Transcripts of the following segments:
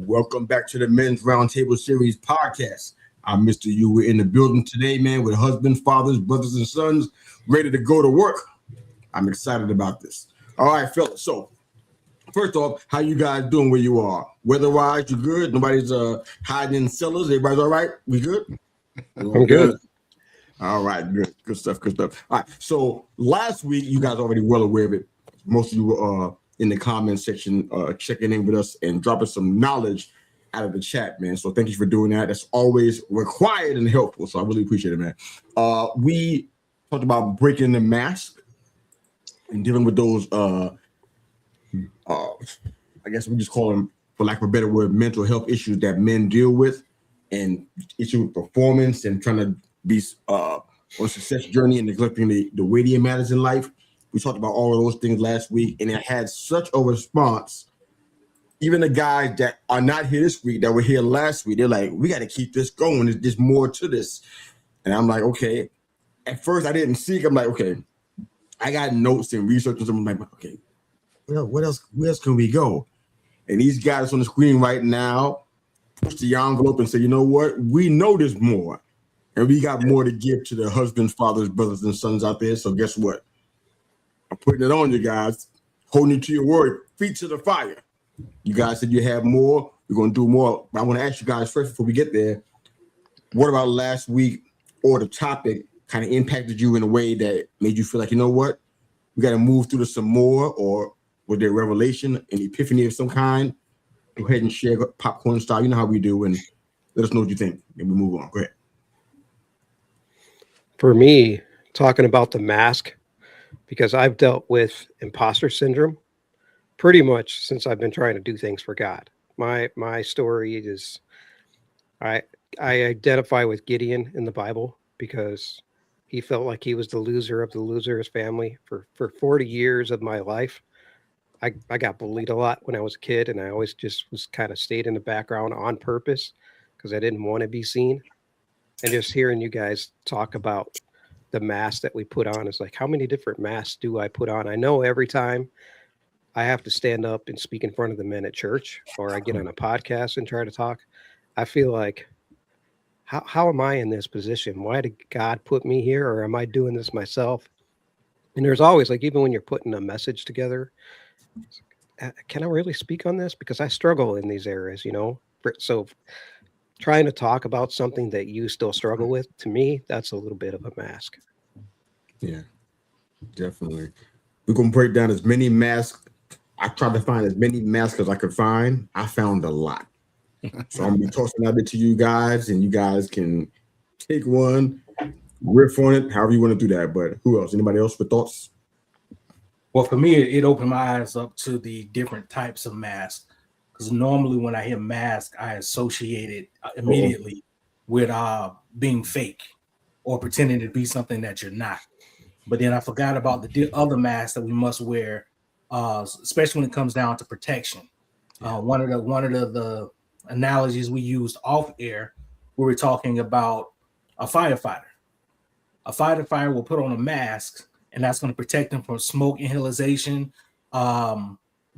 welcome back to the Men's Roundtable Series podcast. I'm Mr. U. We're in the building today, man, with husbands, fathers, brothers, and sons ready to go to work. I'm excited about this. All right, fellas. So, first off, how you guys doing where you are? Weather-wise, you good? Nobody's hiding in cellars? Everybody's all right? We good? I'm good. All right, good. Good stuff, good stuff. All right, so last week, you guys are already well aware of it. Most of you were in the comment section checking in with us and dropping some knowledge out of the chat, man. So thank you for doing that. That's always required and helpful. So I really appreciate it, man. We talked about breaking the mask and dealing with those, I guess we just call them, for lack of a better word, mental health issues that men deal with, and issue with performance and trying to be on a success journey and neglecting the weightier matters in life. We talked about all of those things last week, and it had such a response. Even the guys that are not here this week that were here last week, they're like, we got to keep this going. There's more to this. And I'm like, okay. At first, I didn't see it. I'm like, okay. I got notes and research and something. I'm like, okay, what else? Where else can we go? And these guys on the screen right now push the envelope and say, you know what? We know there's more. And we got more to give to the husbands, fathers, brothers, and sons out there. So guess what? I'm putting it on you guys, holding you to your word, feet to the fire. You guys said you have more. We're going to do more. But I want to ask you guys first before we get there, what about last week or the topic kind of impacted you in a way that made you feel like, you know what, we got to move through this some more? Or was there a revelation, an epiphany of some kind? Go ahead and share popcorn style. You know how we do, and let us know what you think. And we move on. Go ahead. For me, talking about the mask, because I've dealt with imposter syndrome pretty much since I've been trying to do things for God. My story is I identify with Gideon in the Bible because he felt like he was the loser of the loser's family. For 40 years of my life, I got bullied a lot when I was a kid, and I always just was kind of stayed in the background on purpose because I didn't want to be seen. And just hearing you guys talk about the mask that we put on is like, how many different masks do I put on? I know every time I have to stand up and speak in front of the men at church, or I get on a podcast and try to talk, I feel like, how am I in this position? Why did God put me here? Or am I doing this myself? And there's always, like, even when you're putting a message together, can I really speak on this? Because I struggle in these areas, you know? So trying to talk about something that you still struggle with, to me, that's a little bit of a mask. Yeah, definitely. We're going to break down as many masks. I tried to find as many masks as I could find. I found a lot. So I'm going to be tossing that bit to you guys, and you guys can take one, riff on it, however you want to do that. But who else? Anybody else with thoughts? Well, for me, it opened my eyes up to the different types of masks. Because normally when I hear mask, I associate it immediately with being fake or pretending to be something that you're not. But then I forgot about the other masks that we must wear, especially when it comes down to protection. One of the analogies we used off air, we were talking about a firefighter. A firefighter will put on a mask, and that's going to protect them from smoke inhalation,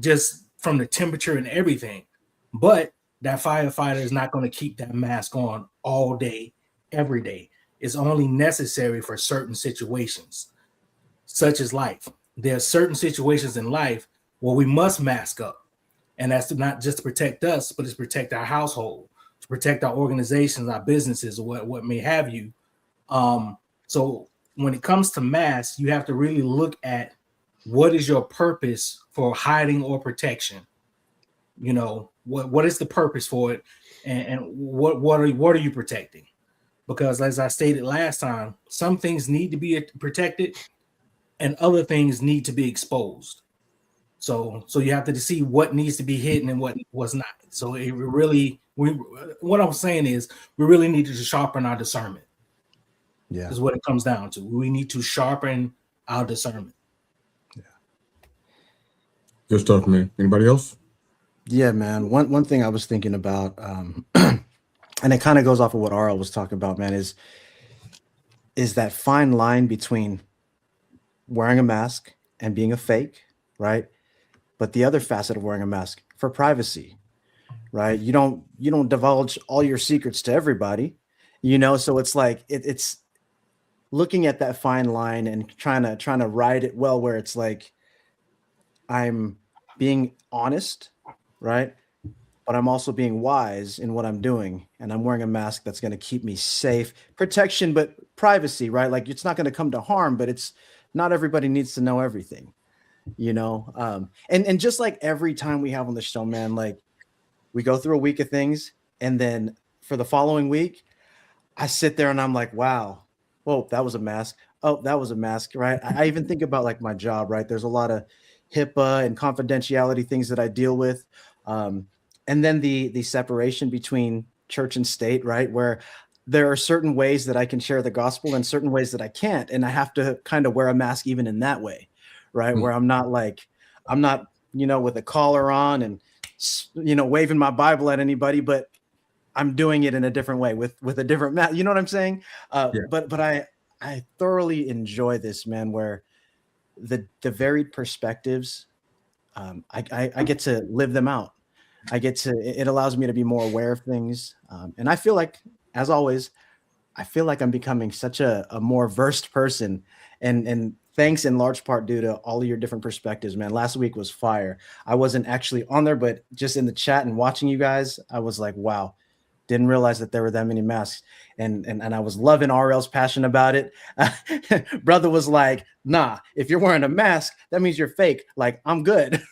just from the temperature and everything. But that firefighter is not going to keep that mask on all day, every day. It's only necessary for certain situations, such as life. There are certain situations in life where we must mask up. And that's not just to protect us, but it's to protect our household, to protect our organizations, our businesses, or what may have you. So when it comes to masks, you have to really look at what is your purpose for hiding or protection. You know, what is the purpose for it, and what are you protecting? Because as I stated last time, some things need to be protected, and other things need to be exposed. So you have to see what needs to be hidden and what was not. So it really, what I'm saying is, we really need to sharpen our discernment. Yeah, is what it comes down to. We need to sharpen our discernment. Yeah. Good stuff, man. Anybody else? Yeah, man. One thing I was thinking about, and it kind of goes off of what Arl was talking about, man, is that fine line between wearing a mask and being a fake, right? But the other facet of wearing a mask for privacy, right? You don't divulge all your secrets to everybody, so it's like it's looking at that fine line and trying to ride it well, where it's like I'm being honest, right? But I'm also being wise in what I'm doing. And I'm wearing a mask that's going to keep me safe, protection, but privacy, right? Like it's not going to come to harm, but it's not everybody needs to know everything, and just like every time we have on the show, man, like we go through a week of things. And then for the following week, I sit there and I'm like, wow, whoa, that was a mask. Oh, that was a mask, right? I even think about like my job, right? There's a lot of HIPAA and confidentiality things that I deal with. And then the separation between church and state, right? Where there are certain ways that I can share the gospel and certain ways that I can't. And I have to kind of wear a mask even in that way, right? Where I'm not, with a collar on and, waving my Bible at anybody, but I'm doing it in a different way with a different mask. You know what I'm saying? Yeah. But I thoroughly enjoy this, man, where the varied perspectives, I get to live them out. It allows me to be more aware of things. And I feel like, as always, I'm becoming such a more versed person, and thanks in large part due to all of your different perspectives, man. Last week was fire. I wasn't actually on there, but just in the chat and watching you guys, I was like, wow, didn't realize that there were that many masks. And I was loving RL's passion about it. Brother was like, nah, if you're wearing a mask, that means you're fake. Like, I'm good.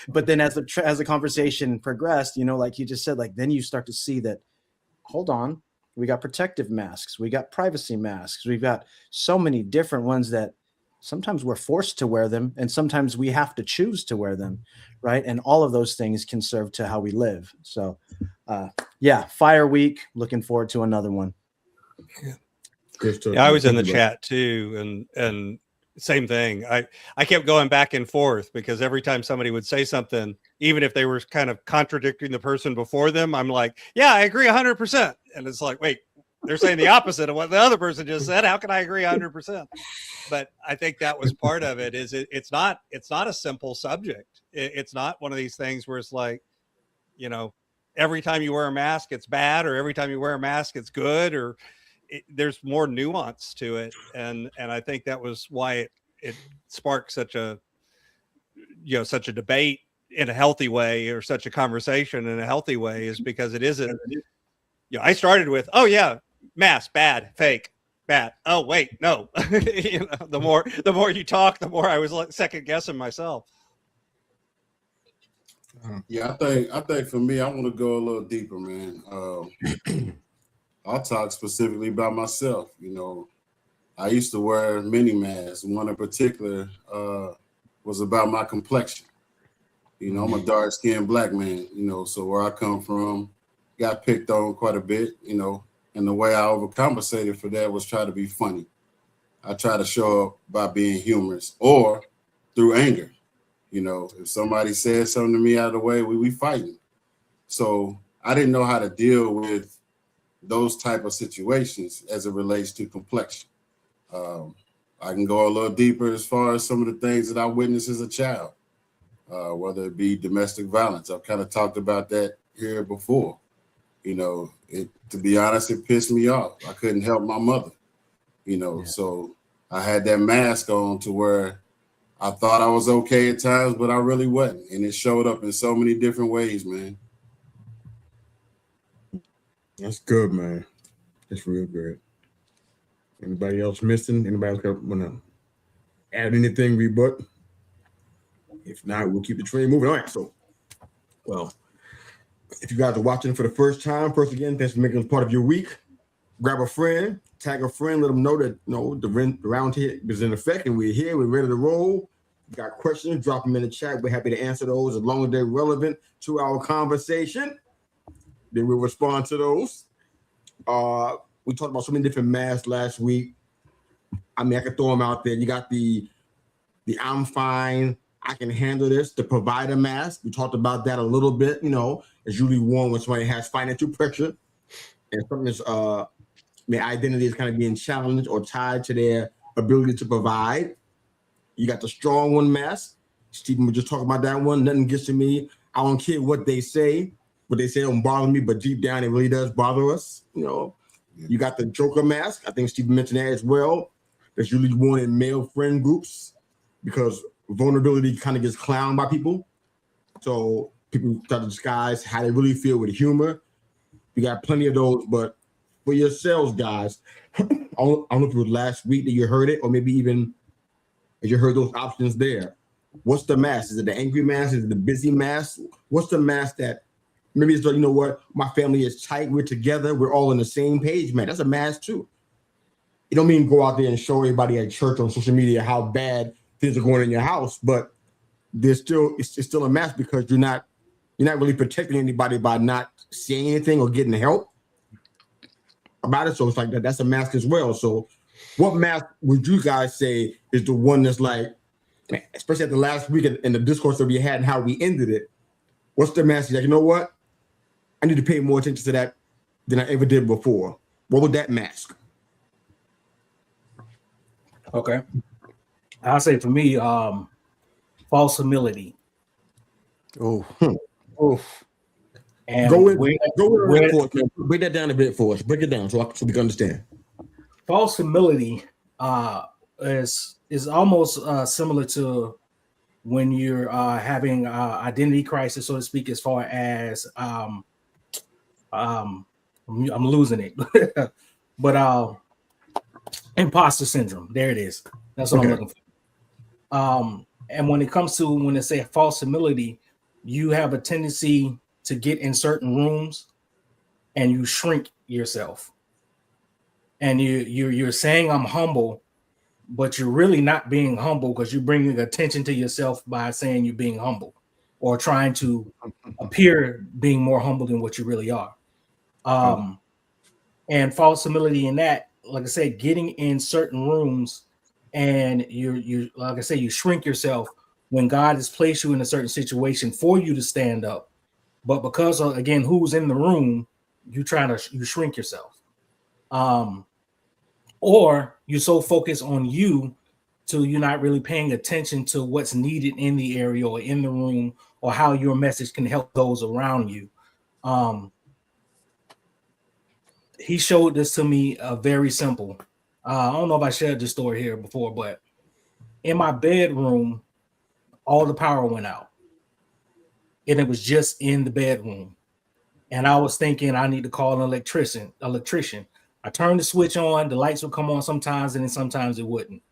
But then as the conversation progressed, like you just said, like, then you start to see that, hold on, we got protective masks, we got privacy masks, we've got so many different ones that sometimes we're forced to wear them, and sometimes we have to choose to wear them, right? And all of those things can serve to how we live. So, fire week. Looking forward to another one. Yeah, I was in the chat too, and same thing. I kept going back and forth because every time somebody would say something, even if they were kind of contradicting the person before them, I'm like, yeah, I agree 100%. And it's like, wait, they're saying the opposite of what the other person just said. How can I agree 100%? But I think that was part of it. It's not a simple subject. It's not one of these things where it's like, every time you wear a mask, it's bad, or every time you wear a mask, it's good, or there's more nuance to it. And I think that was why it sparked such a debate in a healthy way, or such a conversation in a healthy way, is because it isn't, I started with, oh yeah, mask, bad, fake, bad. Oh wait, no. The more you talk, the more I was like second guessing myself. Yeah, I think for me, I want to go a little deeper, man. I'll talk specifically about myself. I used to wear many masks. One in particular was about my complexion. I'm a dark-skinned black man, so where I come from, got picked on quite a bit, and the way I overcompensated for that was try to be funny. I try to show up by being humorous or through anger. If somebody says something to me out of the way, we fighting. So I didn't know how to deal with those type of situations as it relates to complexion. I can go a little deeper as far as some of the things that I witnessed as a child, whether it be domestic violence. I've kind of talked about that here before. To be honest, it pissed me off. I couldn't help my mother, so I had that mask on to where I thought I was okay at times, but I really wasn't. And it showed up in so many different ways, man. That's good, man. That's real good. Anybody else missing? Anybody else want to add anything, rebut? If not, we'll keep the train moving. All right, so, well, if you guys are watching for the first time, first again, thanks for making us part of your week. Grab a friend, tag a friend, let them know that the round here is in effect, and we're here, we're ready to roll. If you got questions, drop them in the chat. We're happy to answer those as long as they're relevant to our conversation. Then we'll respond to those. We talked about so many different masks last week. I mean, I could throw them out there. You got the I'm fine, I can handle this, the provider mask. We talked about that a little bit. It's usually worn when somebody has financial pressure and something's their identity is kind of being challenged or tied to their ability to provide. You got the strong one mask. Stephen was just talking about that one. Nothing gets to me. I don't care what they say. what they say don't bother me, but deep down it really does bother us. You know, you got the Joker mask. I think Steve mentioned that as well. That's usually worn in male friend groups because vulnerability kind of gets clowned by people. So people try to disguise how they really feel with humor. You got plenty of those, but for yourselves, guys, I don't know if it was last week that you heard it, or maybe even as you heard those options there. What's the mask? Is it the angry mask? Is it the busy mask? What's the mask that maybe it's like, you know what, my family is tight, we're together, we're all on the same page, man. That's a mask too. You don't mean go out there and show everybody at church on social media how bad things are going in your house, but there's still it's still a mask because you're not really protecting anybody by not saying anything or getting help about it. So it's like that's a mask as well. So what mask would you guys say is the one that's like, man, especially at the last week in the discourse that we had and how we ended it? What's the mask? Like, you know what? I need to pay more attention to that than I ever did before. What would that mask? Okay. I'll say for me, false humility. Oh, And Go with it for us, man. Break that down a bit for us. Break it down so we can understand. false humility is almost similar to when you're having identity crisis, so to speak, as far as I'm losing it, but imposter syndrome. There it is. That's what I'm looking for. And when it comes to when they say false humility, you have a tendency to get in certain rooms and you shrink yourself. And you're saying I'm humble, but you're really not being humble because you're bringing attention to yourself by saying you're being humble or trying to appear being more humble than what you really are. And false humility in that, like I said, getting in certain rooms and you like I say, you shrink yourself when God has placed you in a certain situation for you to stand up. But because of, again, who's in the room, you shrink yourself. Or you're so focused on you till you're not really paying attention to what's needed in the area or in the room or how your message can help those around you. He showed this to me very simple. I don't know if I shared this story here before, but in my bedroom, all the power went out. And it was just in the bedroom. And I was thinking I need to call an electrician. I turned the switch on, the lights would come on sometimes, and then sometimes it wouldn't.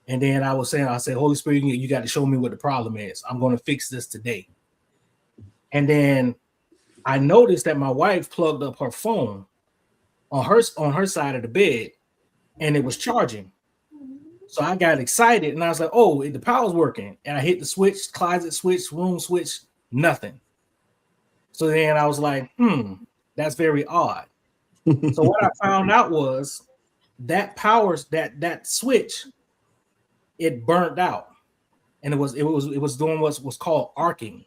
And then I said, Holy Spirit, you got to show me what the problem is. I'm going to fix this today. And then I noticed that my wife plugged up her phone on her side of the bed, and it was charging. So I got excited, and I was like, oh, the power's working. And I hit the switch, closet switch, room switch, nothing. So then I was like, that's very odd. So what I found out was that that switch, it burnt out, and it was doing what's called arcing.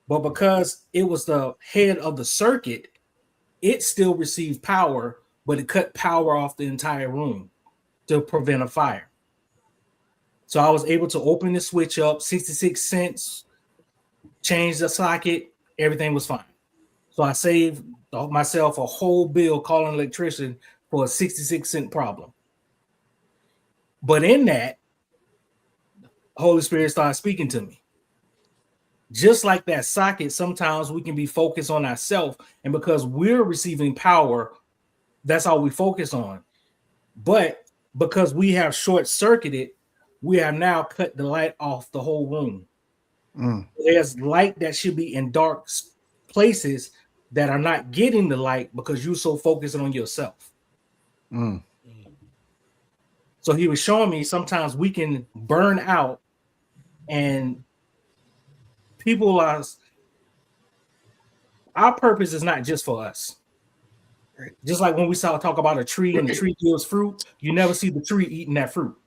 But because it was the head of the circuit, it still received power, but it cut power off the entire room to prevent a fire. So I was able to open the switch up, 66 cents, change the socket, everything was fine. So I saved myself a whole bill calling an electrician for a 66-cent problem. But in that, Holy Spirit started speaking to me. Just like that socket, sometimes we can be focused on ourselves, and because we're receiving power, that's all we focus on. But because we have short-circuited, we have now cut the light off the whole room. There's light that should be in dark places that are not getting the light because you're so focused on yourself. So he was showing me sometimes we can burn out, and our purpose is not just for us. Just like when we talk about a tree and the tree yields fruit, you never see the tree eating that fruit.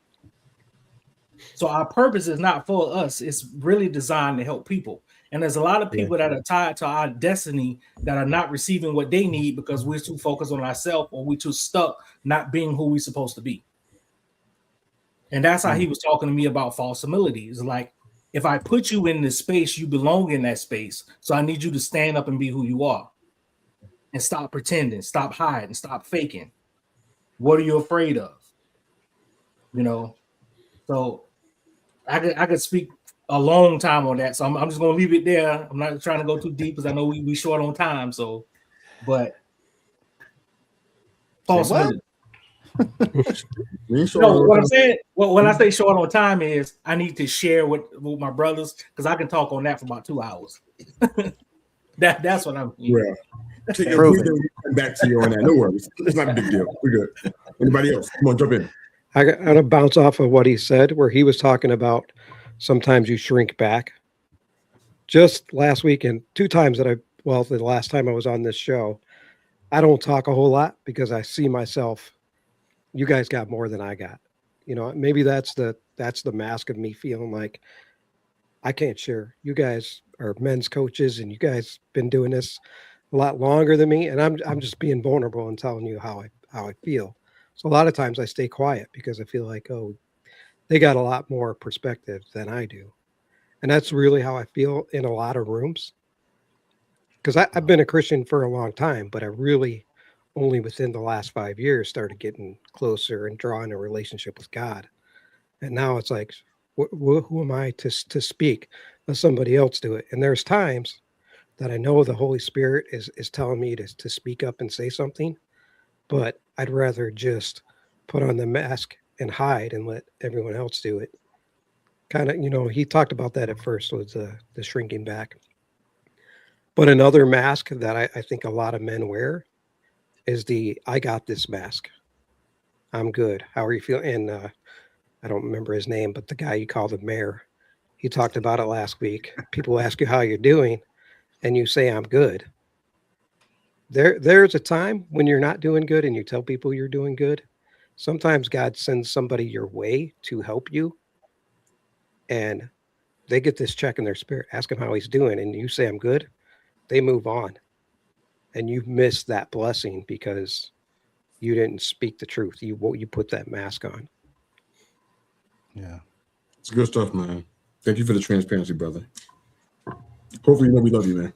So our purpose is not for us. It's really designed to help people. And there's a lot of people that are tied to our destiny that are not receiving what they need because we're too focused on ourselves, or we're too stuck not being who we're supposed to be. And that's how he was talking to me about false humility. It's like if I put you in this space, you belong in that space. So I need you to stand up and be who you are and stop pretending, stop hiding, stop faking. What are you afraid of? You know, so I could speak a long time on that. So I'm just gonna leave it there. I'm not trying to go too deep because I know we short on time. So, but false what? humility. We ain't sure No, all what the I'm saying, well, when I say short on time is I need to share with my brothers because I can talk on that for about 2 hours. That's what I'm. Well, take a Prove breather it. and we'll come back to you on that. No worries. It's not a big deal. We're good. Anybody else? Come on, jump in. I'm gonna bounce off of what he said, where he was talking about sometimes you shrink back. Just last weekend, two times that the last time I was on this show, I don't talk a whole lot because I see myself. You guys got more than I got. You know, maybe that's the mask of me feeling like I can't share. You guys are men's coaches, and you guys been doing this a lot longer than me, and I'm just being vulnerable and telling you how I feel. So a lot of times I stay quiet because I feel like, oh, they got a lot more perspective than I do, and that's really how I feel in a lot of rooms. Because I've been a Christian for a long time, but I really only within the last 5 years started getting closer and drawing a relationship with God. And now it's like, who am I to speak? Let somebody else do it. And there's times that I know the Holy Spirit is telling me to speak up and say something, but I'd rather just put on the mask and hide and let everyone else do it. Kind of, he talked about that at first was the shrinking back. But another mask that I think a lot of men wear is the I got this mask. I'm good. How are you feeling? And I don't remember his name, but the guy you called the mayor, he talked about it last week. People ask you how you're doing, and you say, I'm good. There's a time when you're not doing good and you tell people you're doing good. Sometimes God sends somebody your way to help you, and they get this check in their spirit. Ask him how he's doing, and you say, I'm good. They move on. And you miss that blessing because you didn't speak the truth. You put that mask on. Yeah. It's good stuff, man. Thank you for the transparency, brother. Hopefully, you know we love you, man.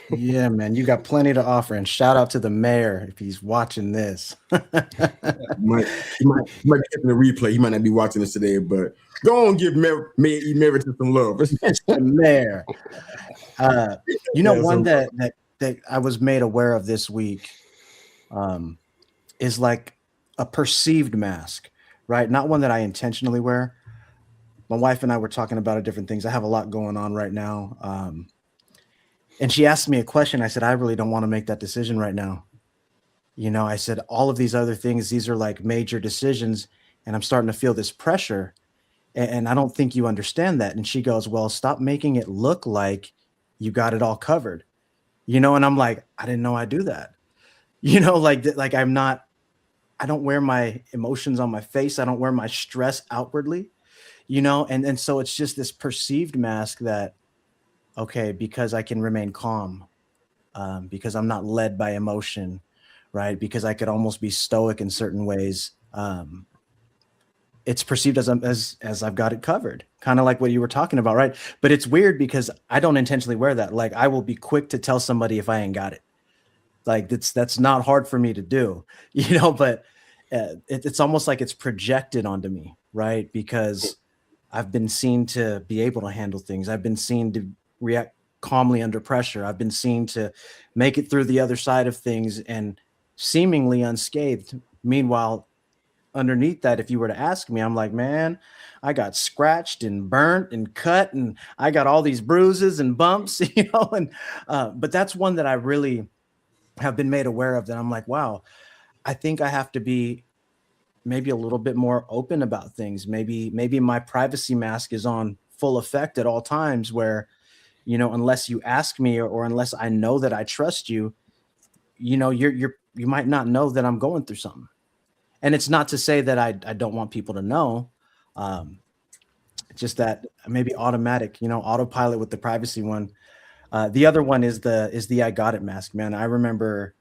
Yeah, man, you got plenty to offer. And shout out to the mayor if he's watching this. He might be getting the replay. He might not be watching this today, but go on, give Mayor Emeritus some love. The mayor. One so- that I was made aware of this week is like a perceived mask, right? Not one that I intentionally wear. My wife and I were talking about different things. I have a lot going on right now. And she asked me a question. I said, I really don't want to make that decision right now. I said, all of these other things, these are like major decisions, and I'm starting to feel this pressure. And I don't think you understand that. And she goes, well, stop making it look like you got it all covered. And I'm like, I didn't know I do that. Like I don't wear my emotions on my face. I don't wear my stress outwardly, and so it's just this perceived mask that, okay, because I can remain calm, because I'm not led by emotion, right? Because I could almost be stoic in certain ways. It's perceived as I've got it covered, kind of like what you were talking about, right? But it's weird because I don't intentionally wear that. Like I will be quick to tell somebody if I ain't got it. Like that's not hard for me to do, but it's almost like it's projected onto me, right? Because I've been seen to be able to handle things. I've been seen to react calmly under pressure. I've been seen to make it through the other side of things and seemingly unscathed. Meanwhile, underneath that, if you were to ask me, I'm like, man, I got scratched and burnt and cut, and I got all these bruises and bumps, and but that's one that I really have been made aware of, that I'm like, wow, I think I have to be maybe a little bit more open about things. Maybe my privacy mask is on full effect at all times where, unless you ask me or unless I know that I trust you, you might not know that I'm going through something. And it's not to say that I don't want people to know. Just that maybe automatic, autopilot with the privacy one. The other one is the I got it mask, man. I remember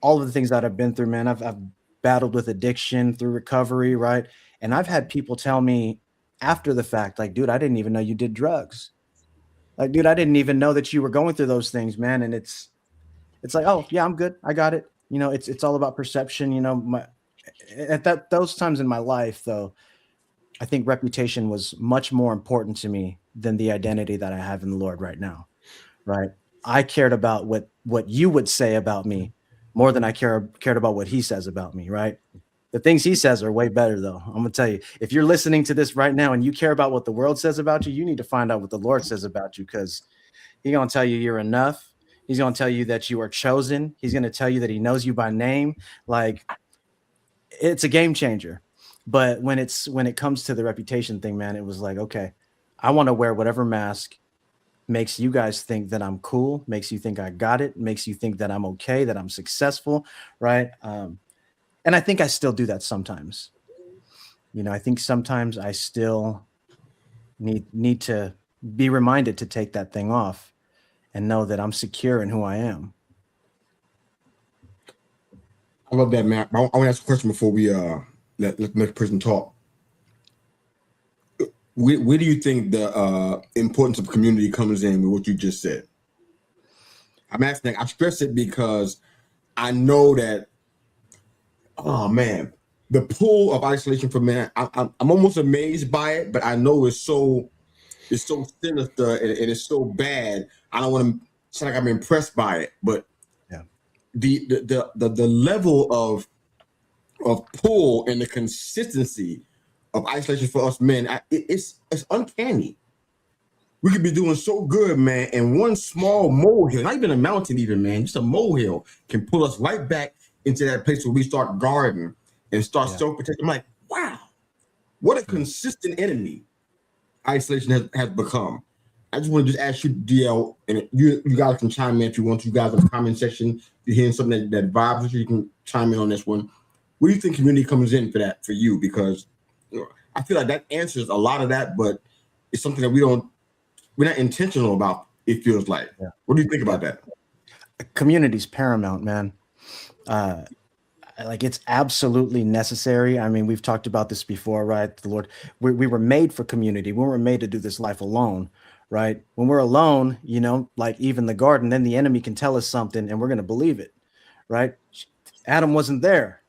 all of the things that I've been through, man. I've battled with addiction through recovery, right? And I've had people tell me, after the fact, like, dude, I didn't even know you did drugs. Like, dude, I didn't even know that you were going through those things, man. And it's like, oh yeah, I'm good. I got it. You know, it's all about perception. You know, those times in my life, though, I think reputation was much more important to me than the identity that I have in the Lord right now. Right. I cared about what you would say about me more than I cared about what he says about me. Right. The things he says are way better, though. I'm gonna tell you, if you're listening to this right now and you care about what the world says about you, you need to find out what the Lord says about you, because he's gonna tell you you're enough. He's gonna tell you that you are chosen. He's gonna tell you that he knows you by name. Like, it's a game changer. But when it comes to the reputation thing, man, it was like, okay, I want to wear whatever mask makes you guys think that I'm cool, makes you think I got it, makes you think that I'm okay, that I'm successful, right? And I think I still do that sometimes. You know, I think sometimes I still need to be reminded to take that thing off and know that I'm secure in who I am. I love that, man. I want to ask a question before we let the next person talk. Where do you think the importance of community comes in with what you just said? I'm asking. I stress it because I know that. Oh man, the pull of isolation for men. I'm almost amazed by it, but I know it's so sinister and it's so bad. I don't want to sound like I'm impressed by it, but yeah, the level of pull and the consistency of isolation for us men, it's uncanny. We could be doing so good, man, and one small molehill, not even a mountain, even, man, just a molehill can pull us right back into that place where we start guarding and start self-protecting. I'm like, wow, what a consistent enemy isolation has become. I just want to just ask you, DL, and you guys can chime in if you want to. You guys in the comment section, if you're hearing something that vibes with you, you can chime in on this one. Where do you think community comes in for that, for you? Because I feel like that answers a lot of that, but it's something that we're not intentional about, it feels like. Yeah. What do you think about that? Community's paramount, man. Like, it's absolutely necessary. I mean, we've talked about this before, right? The Lord, we were made for community. We weren't made to do this life alone, right? When we're alone, you know, like even the garden, then the enemy can tell us something and we're going to believe it, right? Adam wasn't there,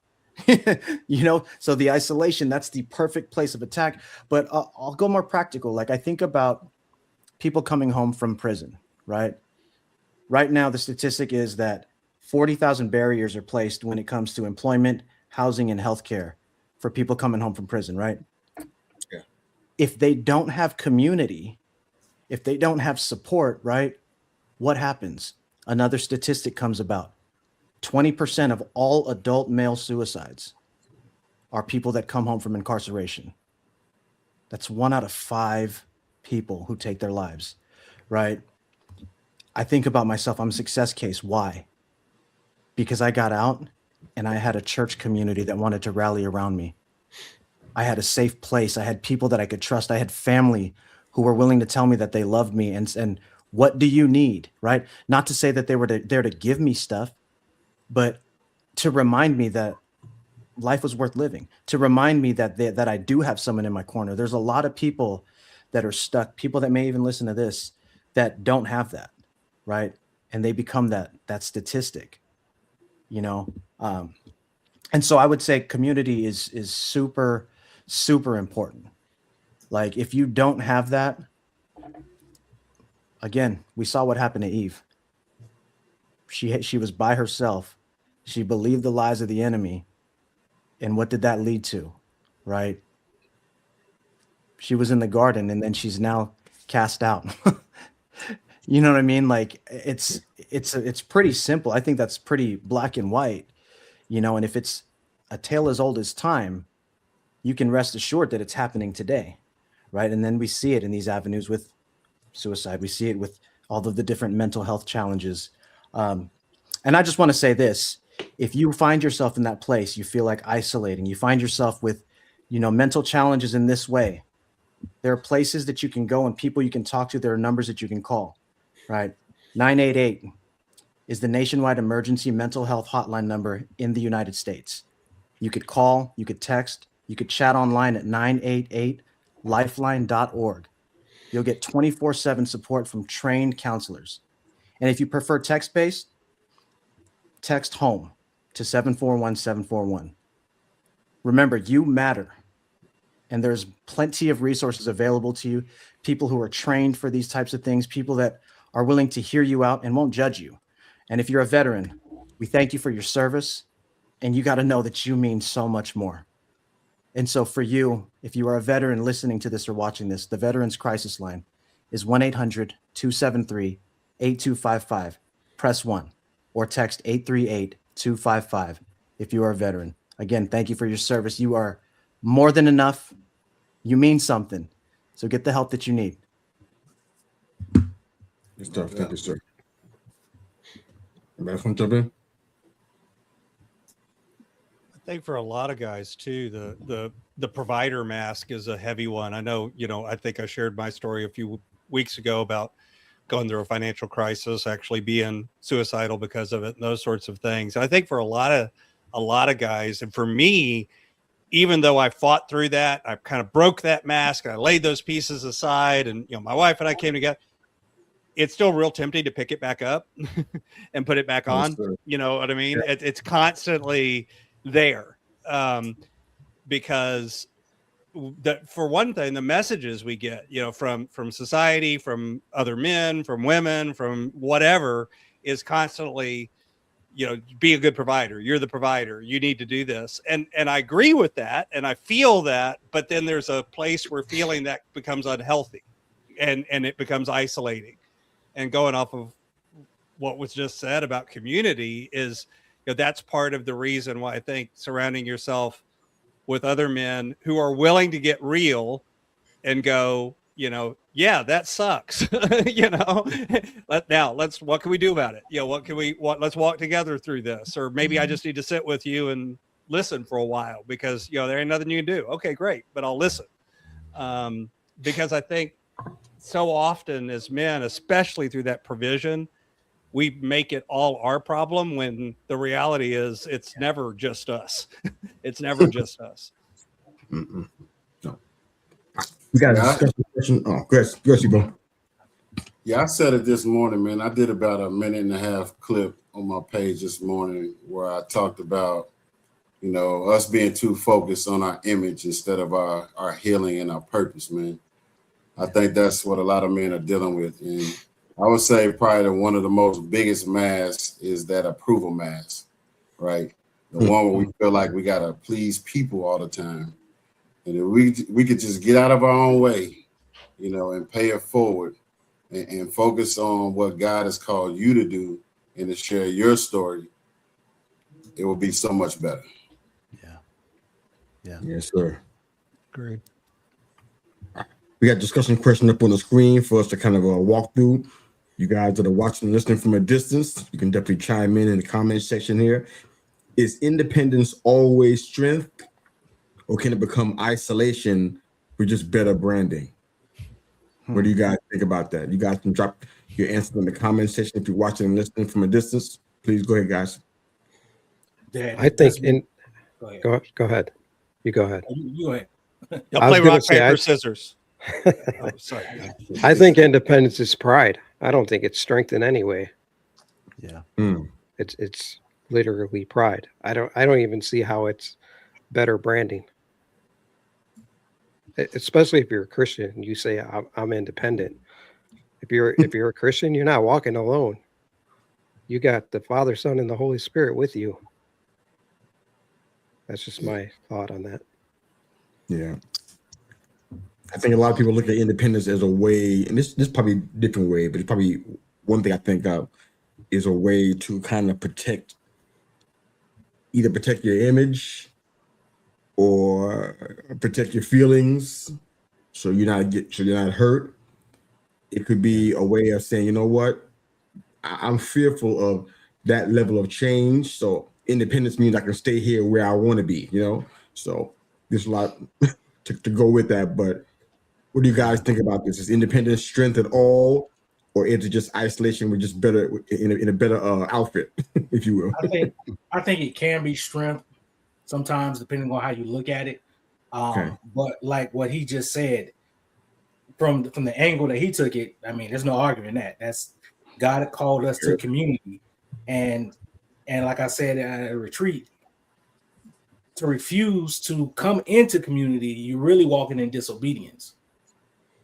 you know? So the isolation, that's the perfect place of attack. But I'll go more practical. Like, I think about people coming home from prison, right? Right now, the statistic is that 40,000 barriers are placed when it comes to employment, housing, and healthcare for people coming home from prison, right? Yeah. If they don't have community, if they don't have support, right, what happens? Another statistic comes about. 20% of all adult male suicides are people that come home from incarceration. That's 1 out of 5 people who take their lives, right? I think about myself. I'm a success case. Why? Because I got out and I had a church community that wanted to rally around me. I had a safe place. I had people that I could trust. I had family who were willing to tell me that they loved me and what do you need, right? Not to say that they were there to give me stuff, but to remind me that life was worth living, to remind me that I do have someone in my corner. There's a lot of people that are stuck, people that may even listen to this, that don't have that, right? And they become that statistic. You know, and so I would say community is super, super important. Like, if you don't have that, again, we saw what happened to Eve. She was by herself. She believed the lies of the enemy. And what did that lead to? Right? She was in the garden and then she's now cast out. You know what I mean? Like, it's pretty simple. I think that's pretty black and white, you know, and if it's a tale as old as time, you can rest assured that it's happening today, right? And then we see it in these avenues with suicide. We see it with all of the different mental health challenges. And I just want to say this, if you find yourself in that place, you feel like isolating, you find yourself with, you know, mental challenges in this way, there are places that you can go and people you can talk to. There are numbers that you can call. Right. 988 is the nationwide emergency mental health hotline number in the United States. You could call, you could text, you could chat online at 988 lifeline.org. You'll get 24/7 support from trained counselors. And if you prefer text-based, text HOME to 741-741. Remember, you matter. And there's plenty of resources available to you, people who are trained for these types of things, people that are willing to hear you out and won't judge you. And if you're a veteran, we thank you for your service. And you got to know that you mean so much more. And so for you, if you are a veteran listening to this or watching this, the Veterans Crisis Line is 1-800-273-8255. Press 1 or text 838-255 if you are a veteran. Again, thank you for your service. You are more than enough. You mean something. So get the help that you need. Good stuff. Thank you, sir. Anybody else want to jump in? I think for a lot of guys too, the provider mask is a heavy one. I know, I think I shared my story a few weeks ago about going through a financial crisis, actually being suicidal because of it, and those sorts of things. And I think for a lot of guys, and for me, even though I fought through that, I kind of broke that mask and I laid those pieces aside, and my wife and I came together. It's still real tempting to pick it back up and put it back on. You know what I mean? Yeah. It's constantly there, because for one thing, the messages we get, from society, from other men, from women, from whatever, is constantly, be a good provider. You're the provider. You need to do this. And I agree with that. And I feel that, but then there's a place where feeling that becomes unhealthy and it becomes isolating. And going off of what was just said about community is, that's part of the reason why I think surrounding yourself with other men who are willing to get real and go, yeah, that sucks. What can we do about it? Let's walk together through this. Or maybe I just need to sit with you and listen for a while because, there ain't nothing you can do. Okay, great. But I'll listen. Because I think so often as men, especially through that provision, we make it all our problem when the reality is it's never just us. It's never just us. Mm-mm. No. We got a discussion question. Oh, go bro. Yeah, I said it this morning, man. I did about a 1.5-minute clip on my page this morning where I talked about, us being too focused on our image instead of our healing and our purpose, man. I think that's what a lot of men are dealing with. And I would say probably one of the most biggest masks is that approval mask, right? The one where we feel like we got to please people all the time. And if we could just get out of our own way, and pay it forward and focus on what God has called you to do and to share your story, it will be so much better. Yeah. Yes, sir. Great. We got discussion question up on the screen for us to kind of walk through. You guys that are watching and listening from a distance, you can definitely chime in the comment section here. Is independence always strength, or can it become isolation with just better branding? What do you guys think about that? You guys can drop your answer in the comment section if you're watching and listening from a distance. Please go ahead, guys. I think go ahead. You go ahead. You go ahead. Y'all play rock, paper, scissors. Oh, sorry. I think independence is pride. I don't think it's strength in any way. Yeah. It's literally pride. I don't even see how it's better branding. Especially if you're a Christian, you say I'm independent. If you're a Christian, you're not walking alone. You got the Father, Son, and the Holy Spirit with you. That's just my thought on that. Yeah. I think a lot of people look at independence as a way, and this probably a different way, but it's probably one thing I think of is a way to kind of either protect your image or protect your feelings, so you're not hurt. It could be a way of saying, you know what, I'm fearful of that level of change. So independence means I can stay here where I want to be, So there's a lot to go with that, but. What do you guys think about this? Is independence strength at all, or is it just isolation with just better in a better outfit, if you will? I think it can be strength sometimes, depending on how you look at it. Okay. But like what he just said, from the angle that he took it, I mean, there's no arguing that. That's God had called us to community, and like I said at a retreat, to refuse to come into community, you're really walking in disobedience.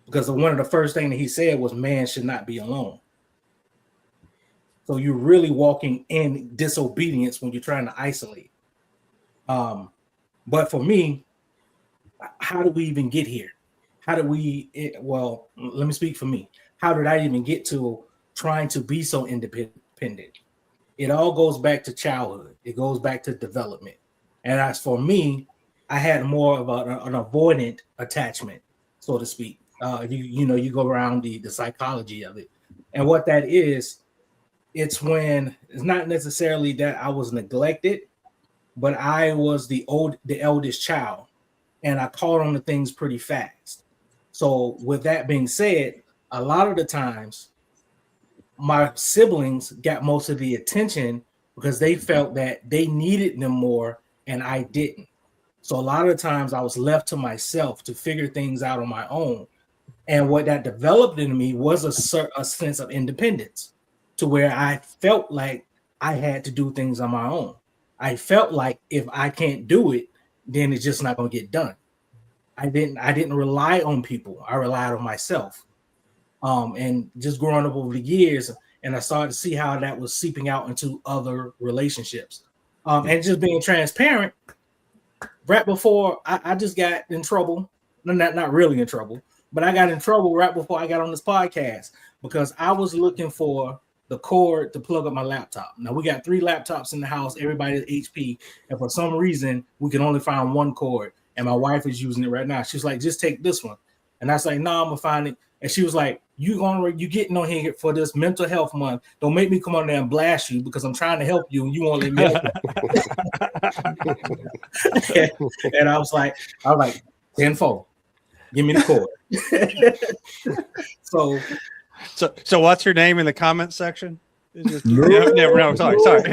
Because one of the first things that he said was, man should not be alone. So you're really walking in disobedience when you're trying to isolate. But for me, how did we even get here? How did well, let me speak for me. How did I even get to trying to be so independent? It all goes back to childhood. It goes back to development. And as for me, I had more of an avoidant attachment, so to speak. You go around the psychology of it. And what that is, it's not necessarily that I was neglected, but I was the eldest child, and I caught on to things pretty fast. So with that being said, a lot of the times my siblings got most of the attention because they felt that they needed them more and I didn't. So a lot of times I was left to myself to figure things out on my own. And what that developed in me was a sense of independence, to where I felt like I had to do things on my own. I felt like if I can't do it, then it's just not going to get done. I didn't rely on people. I relied on myself. And just growing up over the years, and I started to see how that was seeping out into other relationships. And just being transparent, right before I just got in trouble, not really in trouble, but I got in trouble right before I got on this podcast because I was looking for the cord to plug up my laptop. Now we got 3 laptops in the house, everybody's HP, and for some reason we can only find one cord, and my wife is using it right now. She's like, just take this one. And I was like, no, I'm gonna find it. And she was like, you getting on here for this mental health month. Don't make me come on there and blast you because I'm trying to help you and you won't let me help you. And I was like, 10-4. Give me the cord. So what's your name in the comment section? No, sorry.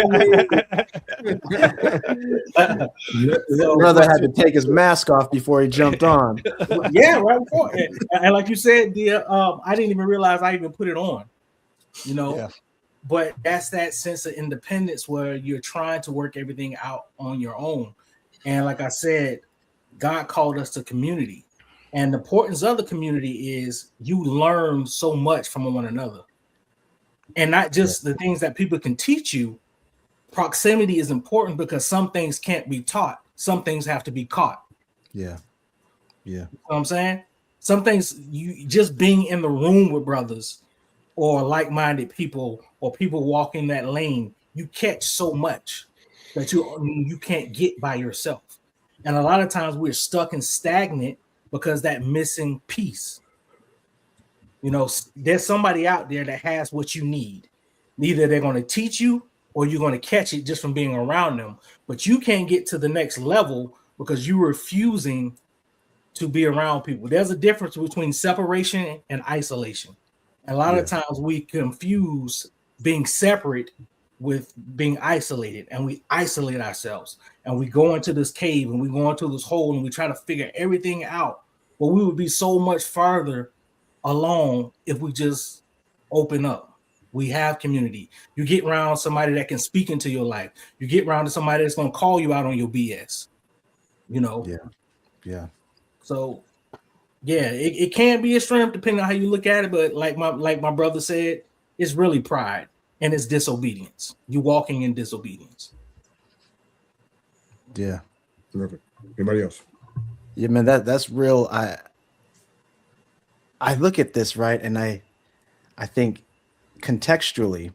Brother had to take his mask off before he jumped on. Yeah, right before. And like you said, I didn't even realize I even put it on. Yeah. But that's that sense of independence where you're trying to work everything out on your own. And like I said, God called us to community. And the importance of the community is you learn so much from one another. And not just the things that people can teach you. Proximity is important because some things can't be taught. Some things have to be caught. Yeah. You know what I'm saying? Some things, you just being in the room with brothers or like-minded people or people walking that lane, you catch so much that you can't get by yourself. And a lot of times we're stuck and stagnant because that missing piece. There's somebody out there that has what you need. Either they're going to teach you or you're going to catch it just from being around them. But you can't get to the next level because you're refusing to be around people. There's a difference between separation and isolation. And a lot of times we confuse being separate with being isolated, and we isolate ourselves and we go into this cave and we go into this hole and we try to figure everything out. But we would be so much farther alone if we just open up. We have community. You get around somebody that can speak into your life. You get around to somebody that's going to call you out on your BS. Yeah. So it can be a strength depending on how you look at it, but like my brother said, it's really pride and it's disobedience. You're walking in disobedience. Yeah. Perfect. Anybody else? Yeah, man, that's real. I look at this, right, and I think contextually,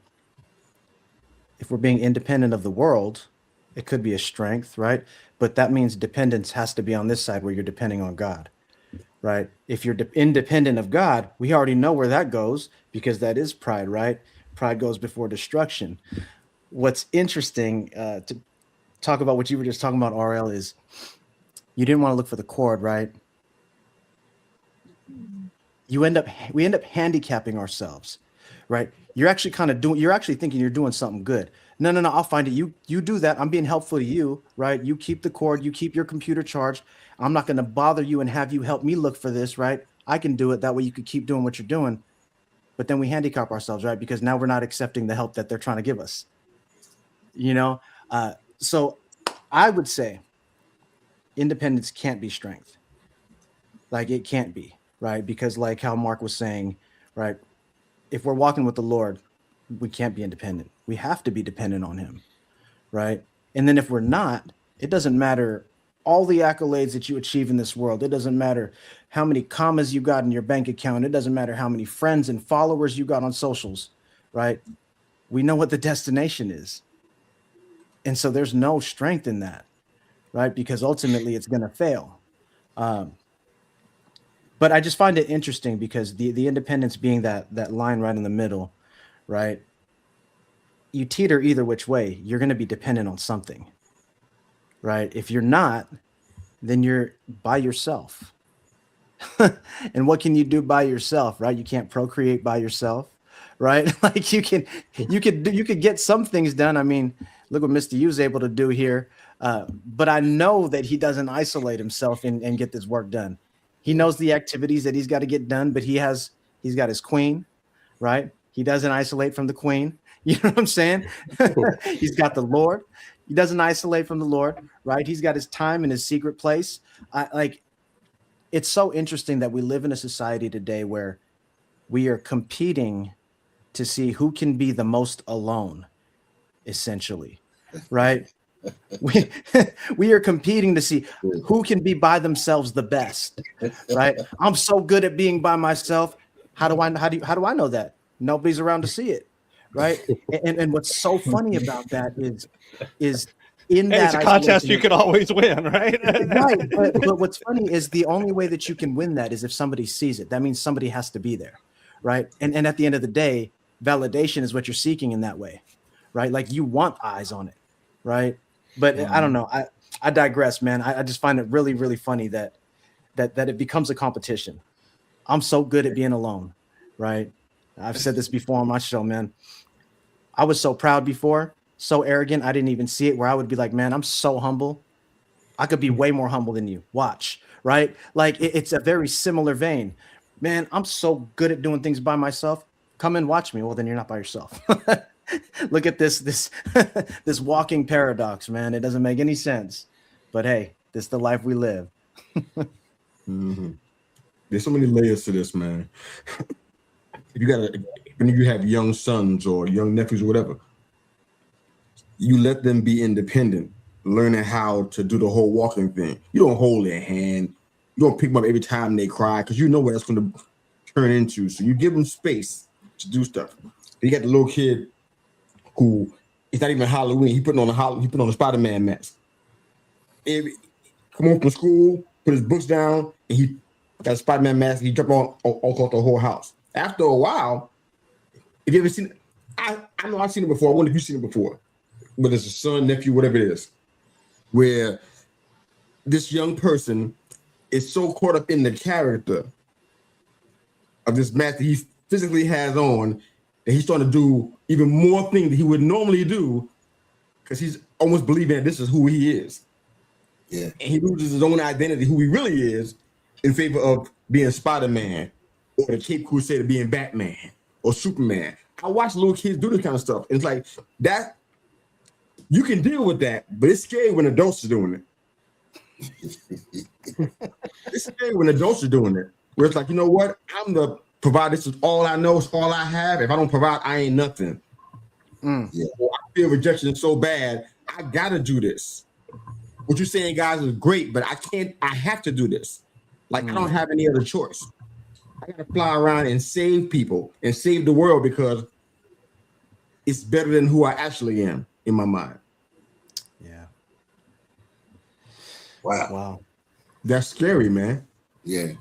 if we're being independent of the world, it could be a strength, right? But that means dependence has to be on this side where you're depending on God, right? If you're independent of God, we already know where that goes because that is pride, right? Pride goes before destruction. What's interesting to talk about what you were just talking about, RL, is you didn't want to look for the cord, right? We end up handicapping ourselves, right? You're actually thinking you're doing something good. No, I'll find it. You do that. I'm being helpful to you, right? You keep the cord, you keep your computer charged. I'm not going to bother you and have you help me look for this, right? I can do it. That way you could keep doing what you're doing. But then we handicap ourselves, right? Because now we're not accepting the help that they're trying to give us. So I would say independence can't be strength. Like it can't be, right? Because like how Mark was saying, right? If we're walking with the Lord, we can't be independent. We have to be dependent on him, right? And then if we're not, it doesn't matter all the accolades that you achieve in this world. It doesn't matter how many commas you got in your bank account. It doesn't matter how many friends and followers you got on socials, right? We know what the destination is. And so there's no strength in that, right? Because ultimately it's going to fail. But I just find it interesting because the independence being that line right in the middle, right? You teeter either which way, you're going to be dependent on something, right? If you're not, then you're by yourself. And what can you do by yourself, right? You can't procreate by yourself, right? Like you could get some things done. I mean, look what Mr. U's able to do here. But I know that he doesn't isolate himself and get this work done. He knows the activities that he's got to get done, but he's got his queen, right? He doesn't isolate from the queen. You know what I'm saying? He's got the Lord. He doesn't isolate from the Lord, right? He's got his time in his secret place. It's so interesting that we live in a society today where we are competing to see who can be the most alone, essentially, right? We are competing to see who can be by themselves the best, right? I'm so good at being by myself. How do I know that? Nobody's around to see it, right? And what's so funny about that is in Hey, that it's a contest you isolation- could always win, right? right. But what's funny is the only way that you can win that is if somebody sees it. That means somebody has to be there, right? And at the end of the day, validation is what you're seeking in that way, right? Like you want eyes on it, right? But I don't know. I digress, man. I just find it really, really funny that it becomes a competition. I'm so good at being alone, right? I've said this before on my show, man. I was so proud before, so arrogant, I didn't even see it, where I would be like, man, I'm so humble. I could be way more humble than you. Watch, right? Like it's a very similar vein. Man, I'm so good at doing things by myself. Come and watch me. Well, then you're not by yourself. Look at this this walking paradox, man. It doesn't make any sense. But hey, this is the life we live. Mm-hmm. There's so many layers to this, man. When you have young sons or young nephews or whatever, you let them be independent, learning how to do the whole walking thing. You don't hold their hand. You don't pick them up every time they cry because you know what that's going to turn into. So you give them space to do stuff. You got the little kid who it's not even Halloween. He putting on a Spider-Man mask. Come home from school, put his books down, and he got a Spider-Man mask. He jump on across the whole house. After a while, if you ever seen it, I know I've seen it before. I wonder if you've seen it before. Whether it's a son, nephew, whatever it is, where this young person is so caught up in the character of this mask that he physically has on that he's starting to do even more things that he would normally do because he's almost believing that this is who he is. Yeah. And he loses his own identity, who he really is, in favor of being Spider-Man or the Cape Crusader being Batman or Superman. I watch little kids do this kind of stuff. And it's like that. You can deal with that, but it's scary when adults are doing it. It's scary when adults are doing it. Where it's like, you know what? I'm the provider. This is all I know. It's all I have. If I don't provide, I ain't nothing. Yeah. Well, I feel rejection so bad. I gotta do this. What you're saying, guys, is great, but I can't. I have to do this. Like I don't have any other choice. I gotta fly around and save people and save the world because it's better than who I actually am in my mind. Yeah. Wow. That's scary, man. Yeah.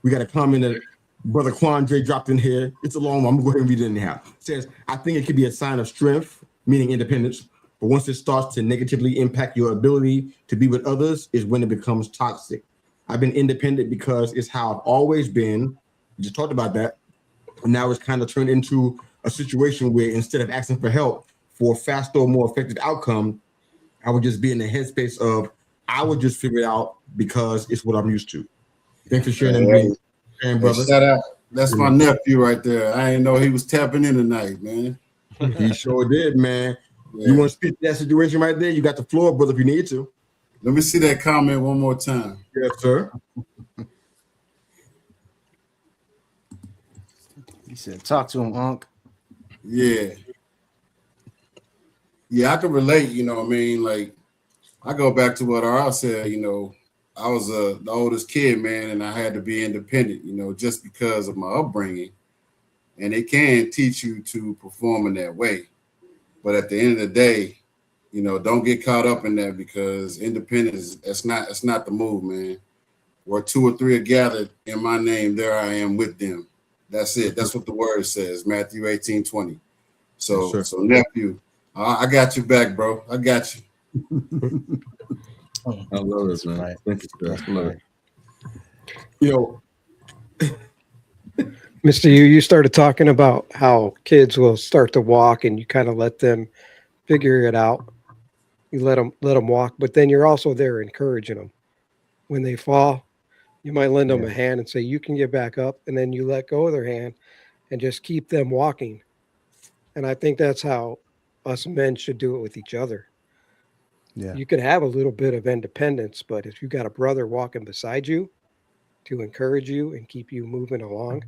We got a comment that Brother Quandre dropped in here. It's a long one. I'm going to go ahead and read it anyhow. It says, I think it could be a sign of strength, meaning independence. But once it starts to negatively impact your ability to be with others is when it becomes toxic. I've been independent because it's how I've always been. We just talked about that. And now it's kind of turned into a situation where instead of asking for help for a faster or more effective outcome, I would just be in the headspace of, I would just figure it out because it's what I'm used to. Thanks for sharing, Hey, brother. shout out. That's my nephew right there. I didn't know he was tapping in tonight, man. He sure did, man. Yeah. You want to speak to that situation right there? You got the floor, brother, if you need to. Let me see that comment one more time. Yes, sir. He said, "Talk to him, Unc." Yeah. Yeah, I can relate, you know what I mean? Like, I go back to what R said, you know, I was the oldest kid, man, and I had to be independent, you know, just because of my upbringing. And it can teach you to perform in that way. But at the end of the day, you know, don't get caught up in that, because independence, that's not the move, man. Where 2 or 3 are gathered in my name, there I am with them. That's it. That's what the word says, Matthew 18:20. So, Yes, so nephew, I got you back, bro. I got you. I love this, man. Right. Thank you, sir. That's I love right. it. You know, Mr. You started talking about how kids will start to walk and you kind of let them figure it out. You let them walk, but then you're also there encouraging them. When they fall, you might lend them a hand and say, you can get back up. And then you let go of their hand and just keep them walking. And I think that's how us men should do it with each other. Yeah. You can have a little bit of independence, but if you got a brother walking beside you to encourage you and keep you moving along,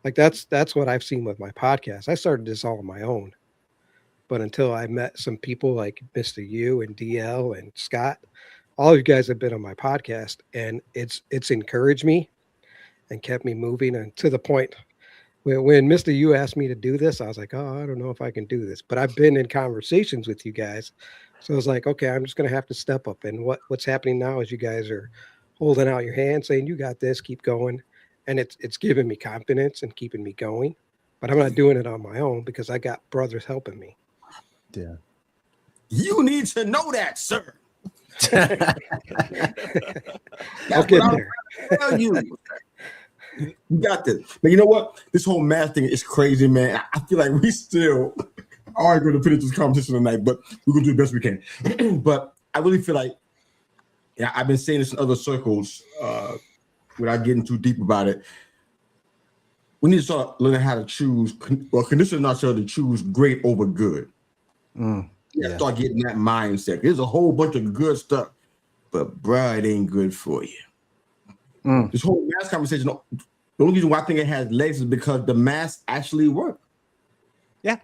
like that's what I've seen with my podcast. I started this all on my own, but until I met some people like Mr. U and DL and Scott, all of you guys have been on my podcast, and it's encouraged me and kept me moving. And to the point when Mr. U asked me to do this, I was like, oh, I don't know if I can do this, but I've been in conversations with you guys. So I was like, okay, I'm just going to have to step up. And what's happening now is you guys are holding out your hand saying, you got this, keep going. And it's giving me confidence and keeping me going, but I'm not doing it on my own because I got brothers helping me. Yeah. you need to know that, sir. I'll get there. Tell you. You got this. But you know what? This whole math thing is crazy, man. I feel like we still are going to finish this conversation tonight, but we're going to do the best we can. But I really feel like, yeah, I've been saying this in other circles without getting too deep about it. We need to start learning how to choose, or condition ourselves to choose great over good. Yeah. Start getting that mindset. There's a whole bunch of good stuff, but bruh, it ain't good for you. This whole mask conversation, the only reason why I think it has legs is because the masks actually work. Yeah.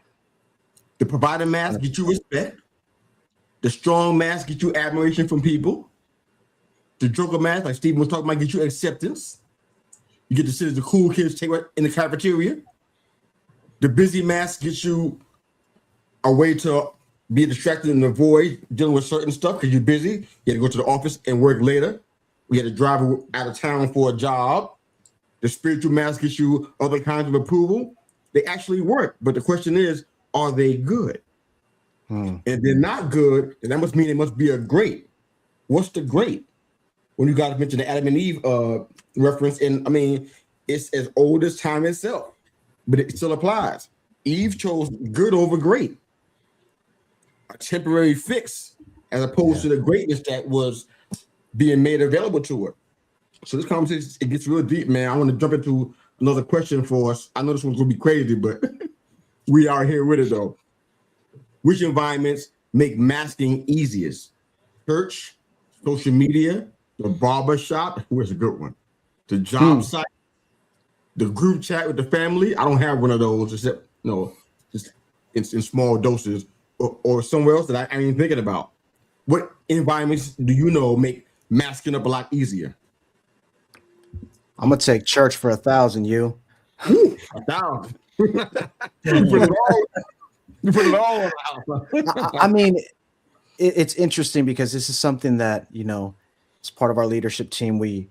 The provider mask get you respect. The strong mask get you admiration from people. The joker mask, like Stephen was talking about, get you acceptance. You get to sit as the cool kids take in the cafeteria. The busy mask gets you a way to be distracted and avoid dealing with certain stuff because you're busy. You had to go to the office and work later. We had to drive out of town for a job. The spiritual mask gets you other kinds of approval. They actually work. But the question is, are they good? And they're not good, and that must mean they must be a great. What's the great? When you guys mentioned the Adam and Eve reference, and I mean, it's as old as time itself, but it still applies. Eve chose good over great. A temporary fix as opposed to the greatness that was being made available to her. So this conversation, it gets real deep, man. I want to jump into another question for us. I know this one's gonna be crazy, but we are here with it though. Which environments make masking easiest? Church, social media, the barber shop, where's a good one? The job site, the group chat with the family. I don't have one of those except just in small doses, or somewhere else that I ain't even thinking about. What environments do you know make masking up a lot easier? I'm gonna take church for 1,000. You. 1,000. You put it all out. I mean, it's interesting because this is something that, as part of our leadership team, we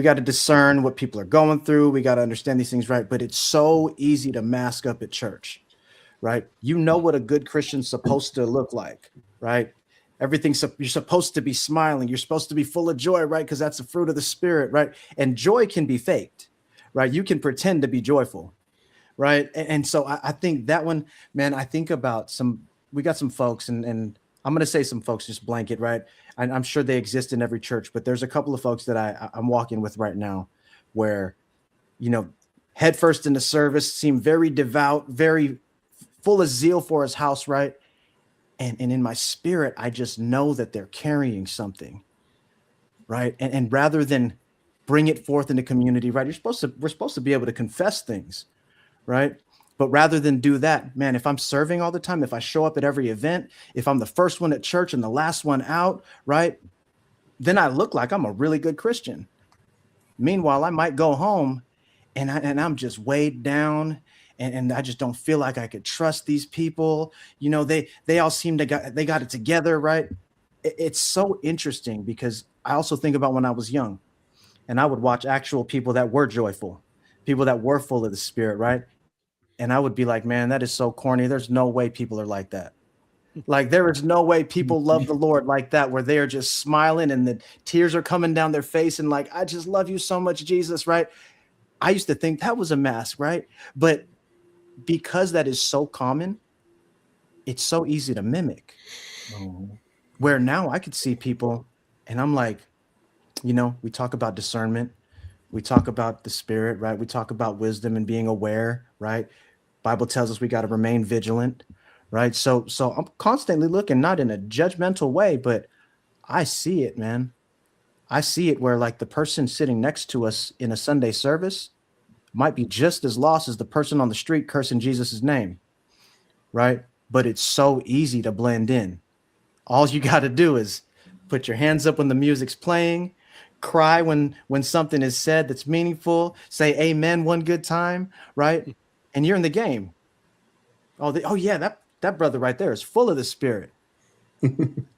got to discern what people are going through. We got to understand these things, right? But it's so easy to mask up at church, right? You know what a good Christian's supposed to look like, right? You're supposed to be smiling. You're supposed to be full of joy, right? Because that's the fruit of the Spirit, right? And joy can be faked, right? You can pretend to be joyful, right? And so I think that one, man, I think about we got some folks, and I'm going to say some folks, just blanket, right? I'm sure they exist in every church, but there's a couple of folks that I'm walking with right now where, you know, head first in the service, seem very devout, very full of zeal for his house, right? And in my spirit, I just know that they're carrying something, right? And rather than bring it forth in the community, right? We're supposed to be able to confess things, right? But rather than do that, man, if I'm serving all the time, if I show up at every event, if I'm the first one at church and the last one out, right? Then I look like I'm a really good Christian. Meanwhile, I might go home and I'm just weighed down, and I just don't feel like I could trust these people. You know, they all seem they got it together, right? It's so interesting because I also think about when I was young and I would watch actual people that were joyful, people that were full of the Spirit, right? And I would be like, man, that is so corny. There's no way people are like that. Like, there is no way people love the Lord like that, where they are just smiling and the tears are coming down their face and like, I just love you so much, Jesus, right? I used to think that was a mask, right? But because that is so common, it's so easy to mimic. Where now I could see people and I'm like, you know, we talk about discernment. We talk about the Spirit, right? We talk about wisdom and being aware, right? Bible tells us we got to remain vigilant, right? So I'm constantly looking, not in a judgmental way, but I see it, man. I see it where like the person sitting next to us in a Sunday service might be just as lost as the person on the street cursing Jesus's name, right? But it's so easy to blend in. All you got to do is put your hands up when the music's playing, cry when something is said that's meaningful, say amen one good time, right? And you're in the game. Oh yeah, that brother right there is full of the Spirit.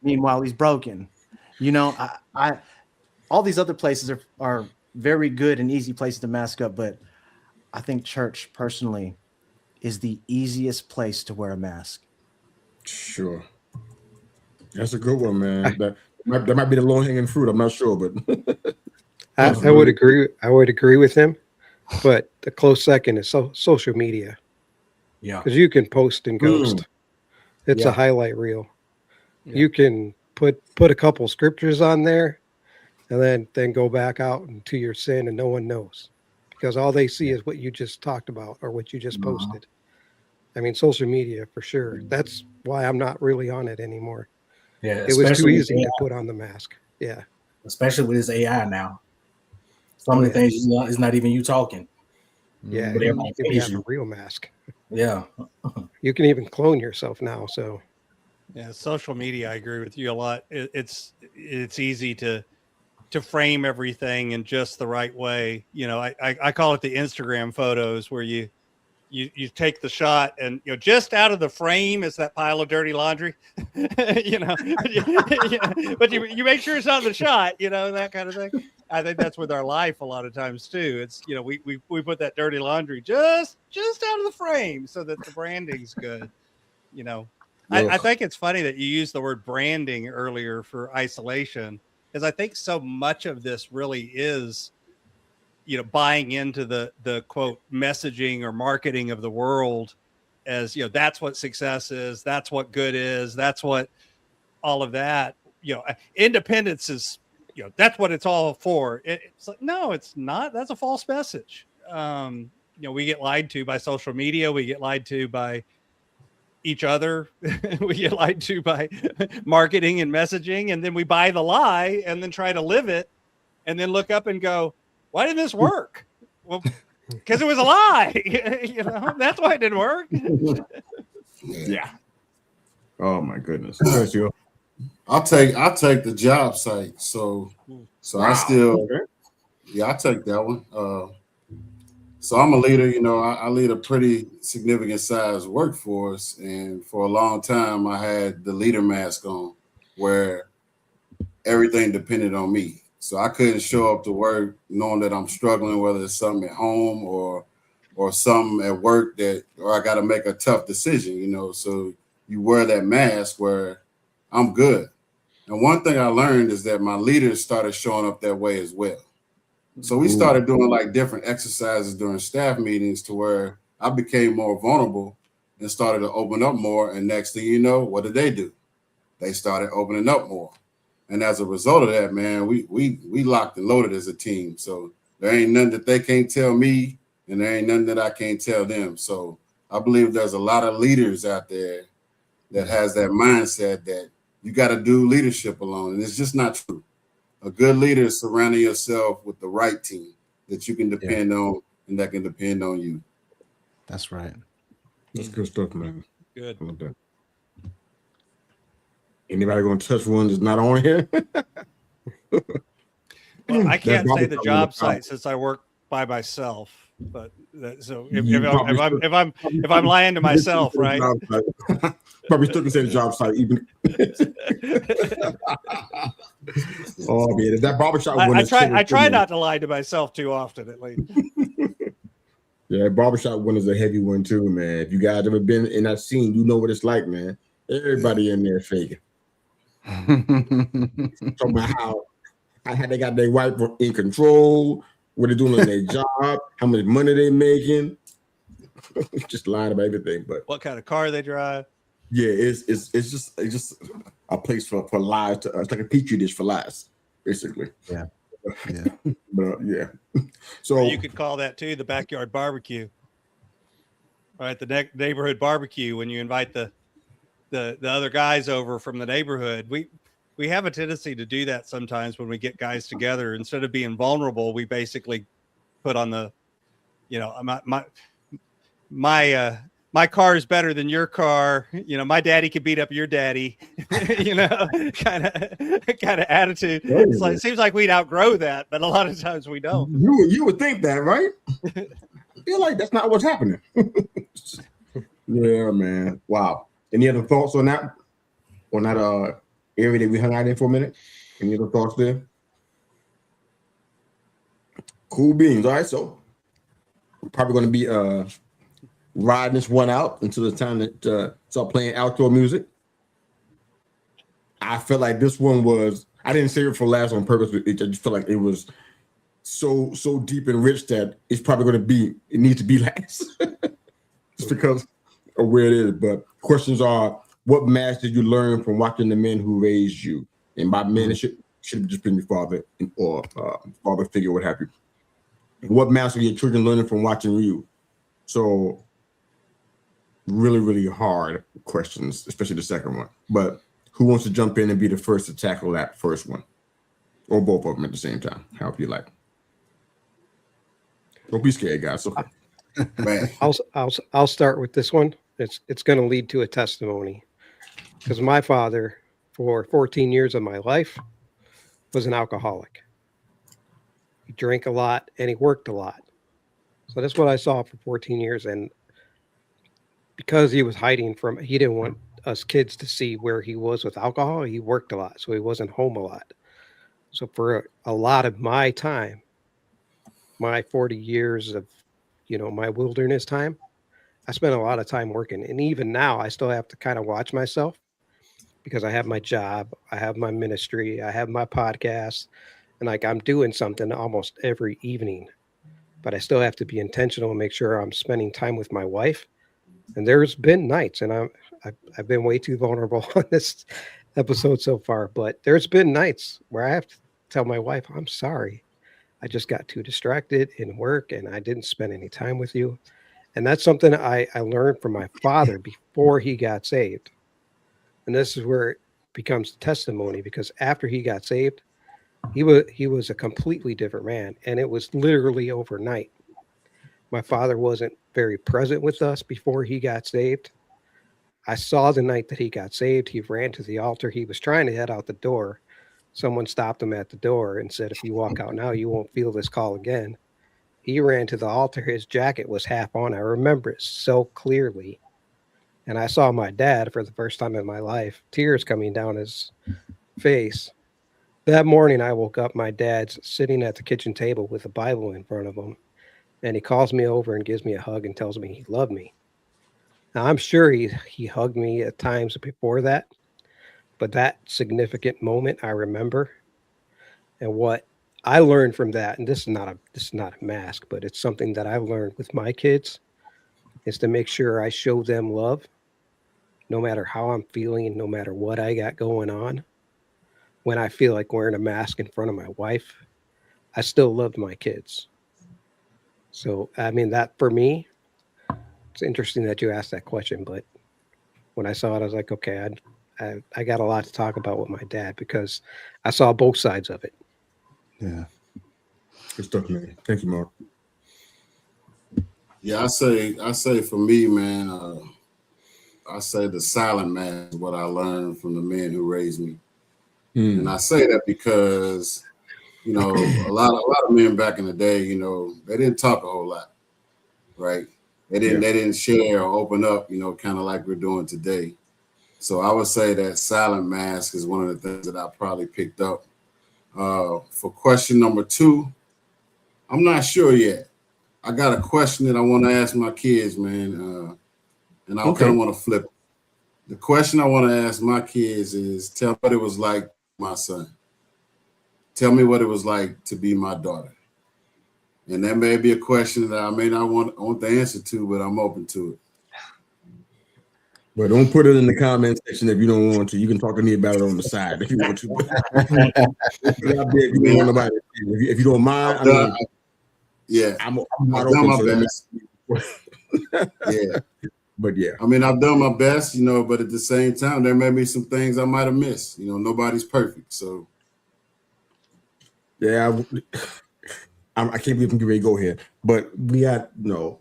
Meanwhile, he's broken. You know, I all these other places are very good and easy places to mask up, but I think church personally is the easiest place to wear a mask. Sure. That's a good one, man. That might be the low-hanging fruit. I'm not sure, but I would agree. I would agree with him, but the close second is social media. Yeah. Because you can post and ghost. It's a highlight reel. Yeah. You can put a couple scriptures on there and then go back out into your sin and no one knows, because all they see is what you just talked about or what you just posted. I mean, social media for sure. That's why I'm not really on it anymore. Yeah, it was too easy to put on the mask. Yeah. Especially with this AI now. Some of the things is not even you talking. Yeah, you have a real mask. Yeah. You can even clone yourself now. So yeah, social media, I agree with you a lot. It's easy to frame everything in just the right way. You know, I call it the Instagram photos, where you take the shot and, you know, just out of the frame is that pile of dirty laundry, you know, but you make sure it's not the shot, you know, that kind of thing. I think that's with our life a lot of times too. It's, you know, we put that dirty laundry just out of the frame so that the branding's good, you know. I think it's funny that you used the word branding earlier for isolation, because I think so much of this really is, you know, buying into the quote messaging or marketing of the world as, you know, that's what success is, that's what good is, that's what all of that, you know, independence is, you know, that's what it's all for. It's like, no, it's not. That's a false message. You know, we get lied to by social media. We get lied to by each other. We get lied to by marketing and messaging. And then we buy the lie and then try to live it and then look up and go, why didn't this work? Well, because it was a lie. You know, that's why it didn't work. Yeah. Oh my goodness. I'll take the job site. So wow. I still, I'll take that one. So I'm a leader, you know, I lead a pretty significant size workforce. And for a long time, I had the leader mask on, where everything depended on me. So I couldn't show up to work knowing that I'm struggling, whether it's something at home or something at work or I got to make a tough decision, you know. So you wear that mask where I'm good. And one thing I learned is that my leaders started showing up that way as well. So we started doing like different exercises during staff meetings to where I became more vulnerable and started to open up more. And next thing you know, what did they do? They started opening up more. And as a result of that, man, we locked and loaded as a team. So there ain't nothing that they can't tell me, and there ain't nothing that I can't tell them. So I believe there's a lot of leaders out there that has that mindset that you got to do leadership alone, and it's just not true. A good leader is surrounding yourself with the right team that you can depend on and that can depend on you. That's right. That's good stuff, man. Good. I love that. Anybody gonna touch one that's not on here? Well, I That can't say the barbershop job was site since I work by myself, but so You probably if I'm lying to myself, right? Probably still can say the job site even. Oh man, if that barbershop one I is try not to lie to myself too often, at least. Yeah, barbershop one is a heavy one too, man. If you guys ever been in that scene, you know what it's like, man. Everybody in there faking. Talking about how they got their wife in control, what they're doing on their job, how much money they making. Just lying about everything. But What kind of car they drive? yeah, it's just a place for lies. It's like a petri dish for lies, basically. Yeah. But yeah. Or So you could call that too the backyard barbecue, right? The neighborhood barbecue when you invite the other guys over from the neighborhood. We have a tendency to do that sometimes when we get guys together. Instead of being vulnerable, we basically put on the, my car is better than your car. My daddy could beat up your daddy. kind of attitude. It's like, it seems like we'd outgrow that, but a lot of times we don't. you would think that, right? I feel like that's not what's happening. Yeah, man. Wow. Any other thoughts on that? On that area that we hung out in for a minute? Any other thoughts there? Cool beans. All right, so we're probably going to be riding this one out until the time that start playing outdoor music. I felt like this one was, I didn't say it for last on purpose, but I just felt like it was so deep and rich that it's probably going to be, it needs to be last. Just because of where it is. But questions are, what mask did you learn from watching the men who raised you? And by men, it should have just been your father or father figure, what have you. What mask are your children learning from watching you? So really, really hard questions, especially the second one. But who wants to jump in and be the first to tackle that first one? Or both of them at the same time, however you like. Don't be scared, guys. Okay. Man. I'll start with this one. It's going to lead to a testimony, because my father, for 14 years of my life, was an alcoholic. He drank a lot and he worked a lot. So that's what I saw for 14 years. And because he was hiding from, he didn't want us kids to see where he was with alcohol. He worked a lot, so he wasn't home a lot. So for a lot of my time, my 40 years of, my wilderness time, I spent a lot of time working. And even now I still have to kind of watch myself, because I have my job, I have my ministry, I have my podcast, and like I'm doing something almost every evening, but I still have to be intentional and make sure I'm spending time with my wife. And there's been nights, and I've been way too vulnerable on this episode so far, but there's been nights where I have to tell my wife, I'm sorry. I just got too distracted in work and I didn't spend any time with you. And that's something I learned from my father before he got saved. And this is where it becomes testimony, because after he got saved, he was a completely different man. And it was literally overnight. My father wasn't very present with us before he got saved. I saw the night that he got saved. He ran to the altar. He was trying to head out the door. Someone stopped him at the door and said, if you walk out now, you won't feel this call again. He ran to the altar. His jacket was half on. I remember it so clearly. And I saw my dad for the first time in my life, tears coming down his face. That morning, I woke up, my dad's sitting at the kitchen table with a Bible in front of him. And he calls me over and gives me a hug and tells me he loved me. Now, I'm sure he hugged me at times before that, but that significant moment I remember. And what I learned from that, and this is not a mask, but it's something that I've learned with my kids, is to make sure I show them love, no matter how I'm feeling, no matter what I got going on. When I feel like wearing a mask in front of my wife, I still loved my kids. So, I mean, that for me, it's interesting that you asked that question. But when I saw it, I was like, okay, I got a lot to talk about with my dad because I saw both sides of it. Yeah. Good stuff, man. Thank you, Mark. Yeah, I say for me, man, I say the silent man is what I learned from the men who raised me. And I say that because, you know, a lot of men back in the day, you know, they didn't talk a whole lot, right? They didn't share or open up, you know, kind of like we're doing today. So I would say that silent mask is one of the things that I probably picked up. For question number 2, I'm not sure yet. I got a question that I want to ask my kids, man, and I kind of want to flip it. The question I want to ask my kids is, tell me what it was like, my son. Tell me what it was like to be my daughter. And that may be a question that I may not want the answer to, but I'm open to it. But don't put it in the comment section if you don't want to. You can talk to me about it on the side if you want to. If you don't mind, I'm wide open. My best. Yeah. But yeah. I mean, I've done my best, you know, but at the same time, there may be some things I might have missed. You know, nobody's perfect. So yeah, I can't believe I'm getting ready to go here. But we got, you know,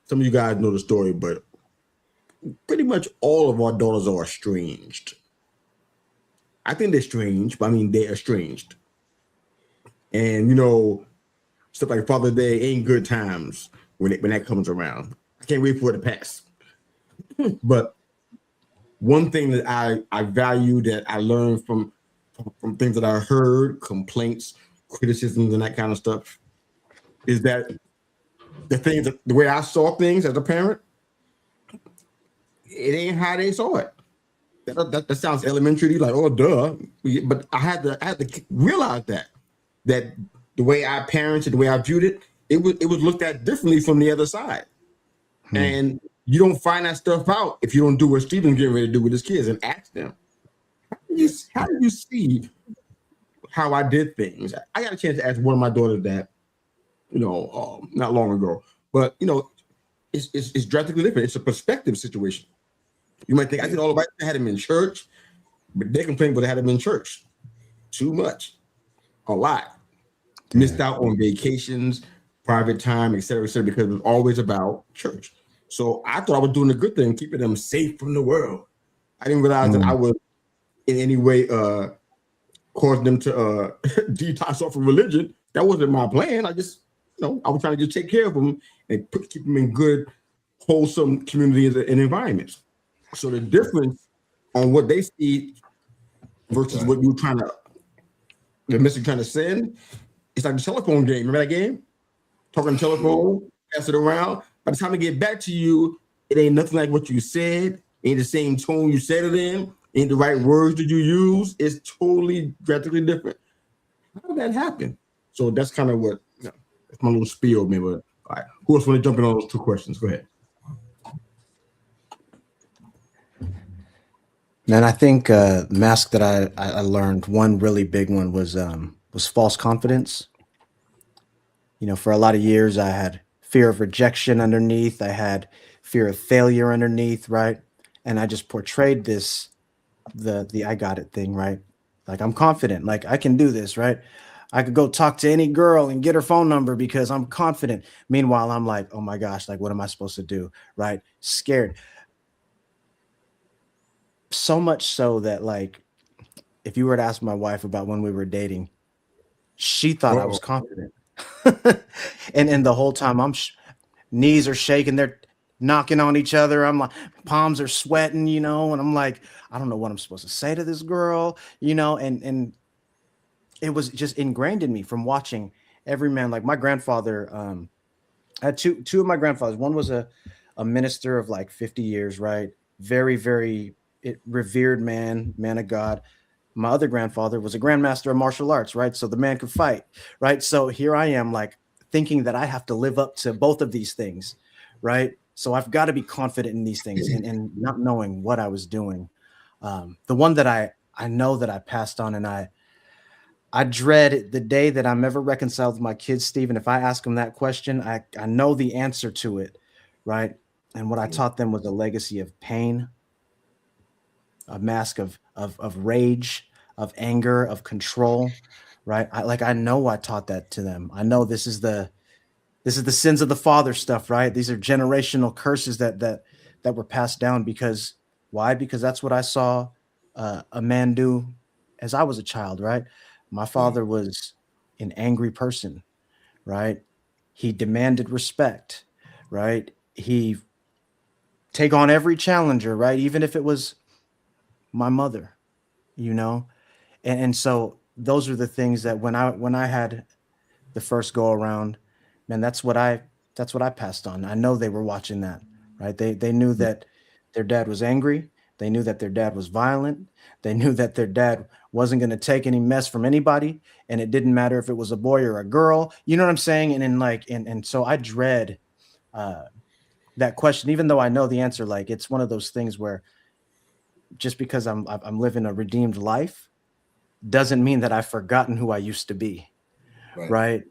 some of you guys know the story, but pretty much all of our daughters are estranged. I think they're strange, but I mean, they're estranged. And, you know, stuff like Father's Day ain't good times when that comes around. I can't wait for it to pass. But one thing that I value that I learned from things that I heard, complaints, criticisms, and that kind of stuff, is that the way I saw things as a parent, it ain't how they saw it. That sounds elementary, like, oh, duh. But I had to realize that the way I parented, the way I viewed it, it was looked at differently from the other side. And you don't find that stuff out if you don't do what Stephen's getting ready to do with his kids and ask them, how do you see how I did things? I got a chance to ask one of my daughters that, you know, not long ago. But, you know, it's drastically different. It's a perspective situation. You might think I did all the right. I had them in church, but they complained, but I had them in church too much, a lot. Missed out on vacations, private time, et cetera, because it was always about church. So I thought I was doing a good thing, keeping them safe from the world. I didn't realize that I was in any way causing them to detox off of religion. That wasn't my plan. I just, you know, I was trying to just take care of them and keep them in good, wholesome communities and environments. So the difference on what they see versus what you're the message trying to send, it's like the telephone game. Remember that game? Talking on the telephone, pass it around. By the time they get back to you, it ain't nothing like what you said. Ain't the same tone you said it in. Ain't the right words that you use. It's totally drastically different. How did that happen? So that's kind of what, you know, that's my little spiel, man. But all right, who else want to jump in on those 2 questions? Go ahead. Man, I think mask that I learned, one really big one was false confidence. You know, for a lot of years, I had fear of rejection underneath. I had fear of failure underneath, right? And I just portrayed the I got it thing, right? Like, I'm confident, like I can do this, right? I could go talk to any girl and get her phone number because I'm confident. Meanwhile, I'm like, oh my gosh, like, what am I supposed to do, right? Scared. So much so that, like, if you were to ask my wife about when we were dating, she thought I was confident. and the whole time knees are shaking, they're knocking on each other. I'm like, palms are sweating, you know, and I'm like, I don't know what I'm supposed to say to this girl, you know, and it was just ingrained in me from watching every man. Like, my grandfather, I had two of my grandfathers. One was a minister of like 50 years, right? Very, very revered man of God. My other grandfather was a grandmaster of martial arts, right? So the man could fight, right? So here I am, like, thinking that I have to live up to both of these things, right? So I've got to be confident in these things and not knowing what I was doing. The one that I know that I passed on and I I dread the day that I'm ever reconciled with my kids, Stephen. If I ask them that question, I know the answer to it, right? And what I taught them was a legacy of pain, a mask of rage, of anger, of control, right? I know I taught that to them. I know this is the sins of the father stuff, right? These are generational curses that were passed down. Because why? Because that's what I saw a man do as I was a child, right? My father was an angry person, right? He demanded respect, right? He take on every challenger, right? Even if it was my mother, you know? And so those are the things that when I had the first go around, man, that's what I passed on. I know they were watching that, right? They knew that their dad was angry. They knew that their dad was violent. They knew that their dad wasn't going to take any mess from anybody, and it didn't matter if it was a boy or a girl. You know what I'm saying? And then and so I dread that question, even though I know the answer. Like, it's one of those things where just because I'm living a redeemed life doesn't mean that I've forgotten who I used to be, right?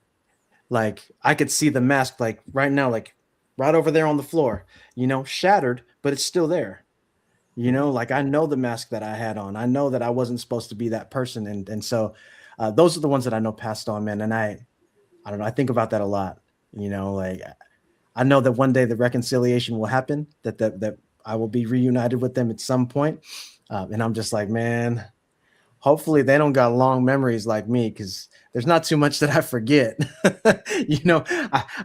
Like, I could see the mask, like right now, like right over there on the floor, shattered, but it's still there. Like, I know the mask that I had on. I know that I wasn't supposed to be that person. And so those are the ones that I know passed on, man. And I don't know. I think about that a lot, like I know that one day the reconciliation will happen, that I will be reunited with them at some point. And I'm just like, man, hopefully they don't got long memories like me, because there's not too much that I forget.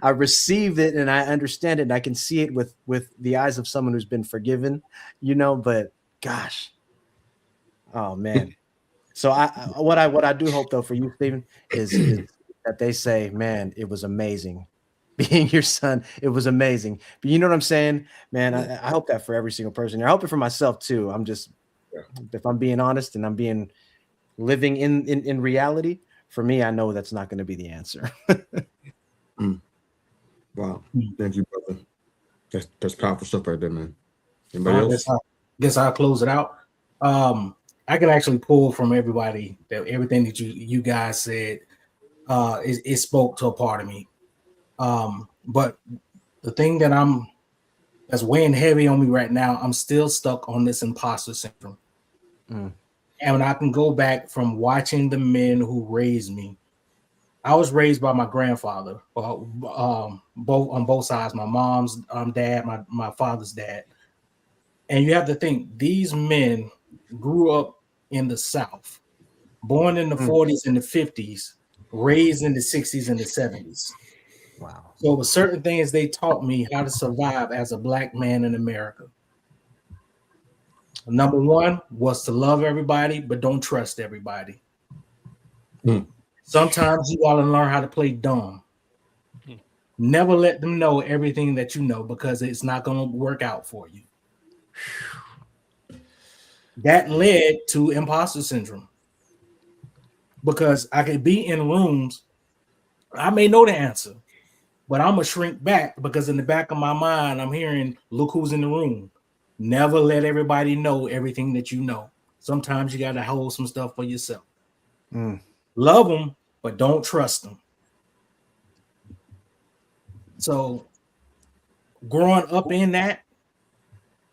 I receive it and I understand it and I can see it with the eyes of someone who's been forgiven, but gosh, oh man. So what I do hope though for you, Stephen, is that they say, man, it was amazing being your son. It was amazing. But you know what I'm saying, man? I hope that for every single person. I hope it for myself too. If I'm being honest and I'm being living in reality, for me, I know that's not going to be the answer. Wow. Thank you, brother. That's powerful stuff right there, man. Anybody else? Guess I'll close it out. I can actually pull from everybody that everything that you guys said, it spoke to a part of me. But the thing that's weighing heavy on me right now, I'm still stuck on this imposter syndrome. And when I can go back from watching the men who raised me, I was raised by my grandfather, both on both sides, my mom's dad, my father's dad. And you have to think, these men grew up in the South, born in the 40s and the 50s, raised in the 60s and the 70s. Wow. So with certain things, they taught me how to survive as a Black man in America. Number one was to love everybody, but don't trust everybody. Sometimes you got to learn how to play dumb. Never let them know everything that you know, because it's not going to work out for you. That led to imposter syndrome, because I could be in rooms, I may know the answer, but I'm going to shrink back, because in the back of my mind, I'm hearing, look who's in the room. Never let everybody know everything that you know. Sometimes you got to hold some stuff for yourself. Love them, but don't trust them. So growing up in that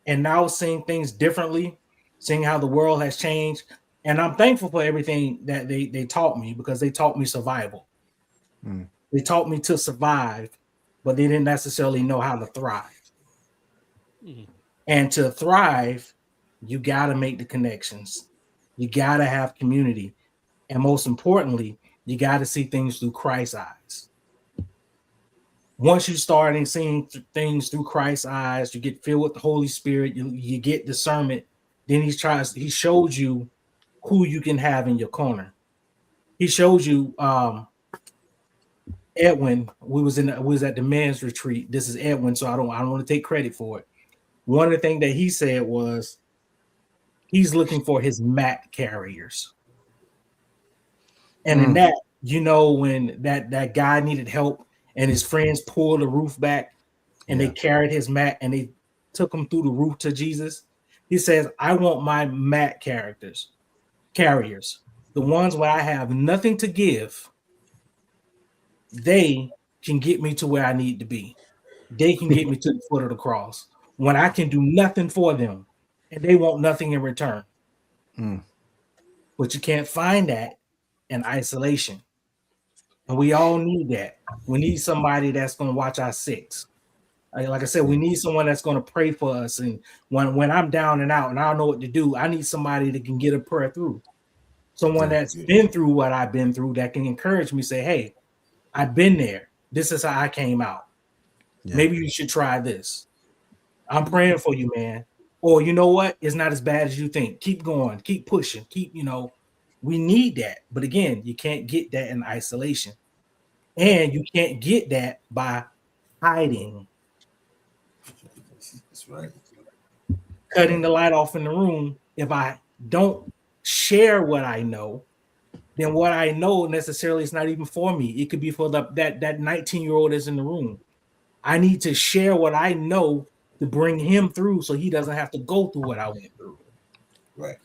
and now seeing things differently, seeing how the world has changed, and I'm thankful for everything that they taught me, because they taught me survival. They taught me to survive, but they didn't necessarily know how to thrive. And to thrive, you got to make the connections. You got to have community. And most importantly, you got to see things through Christ's eyes. Once you start seeing things through Christ's eyes, you get filled with the Holy Spirit, you get discernment. Then he showed you who you can have in your corner. He showed you Edwin. We was at the men's retreat. This is Edwin, so I don't want to take credit for it. One of the things that he said was he's looking for his mat carriers. And in that, when that guy needed help and his friends pulled the roof back and they carried his mat and they took him through the roof to Jesus, he says, I want my mat carriers, the the ones where I have nothing to give, they can get me to where I need to be. They can get me to the foot of the cross when I can do nothing for them and they want nothing in return. Mm. But you can't find that in isolation. And we all need that. We need somebody that's going to watch our six. Like I said, we need someone that's going to pray for us. And when I'm down and out and I don't know what to do, I need somebody that can get a prayer through. Someone that's been through what I've been through that can encourage me, say, hey, I've been there. This is how I came out. Yeah. Maybe you should try this. I'm praying for you, man. Or you know what? It's not as bad as you think. Keep going. Keep pushing. We need that. But again, you can't get that in isolation. And you can't get that by hiding. That's right. Cutting the light off in the room. If I don't share what I know, then what I know necessarily is not even for me. It could be for that 19-year-old that's in the room. I need to share what I know to bring him through so he doesn't have to go through what I went through. Right.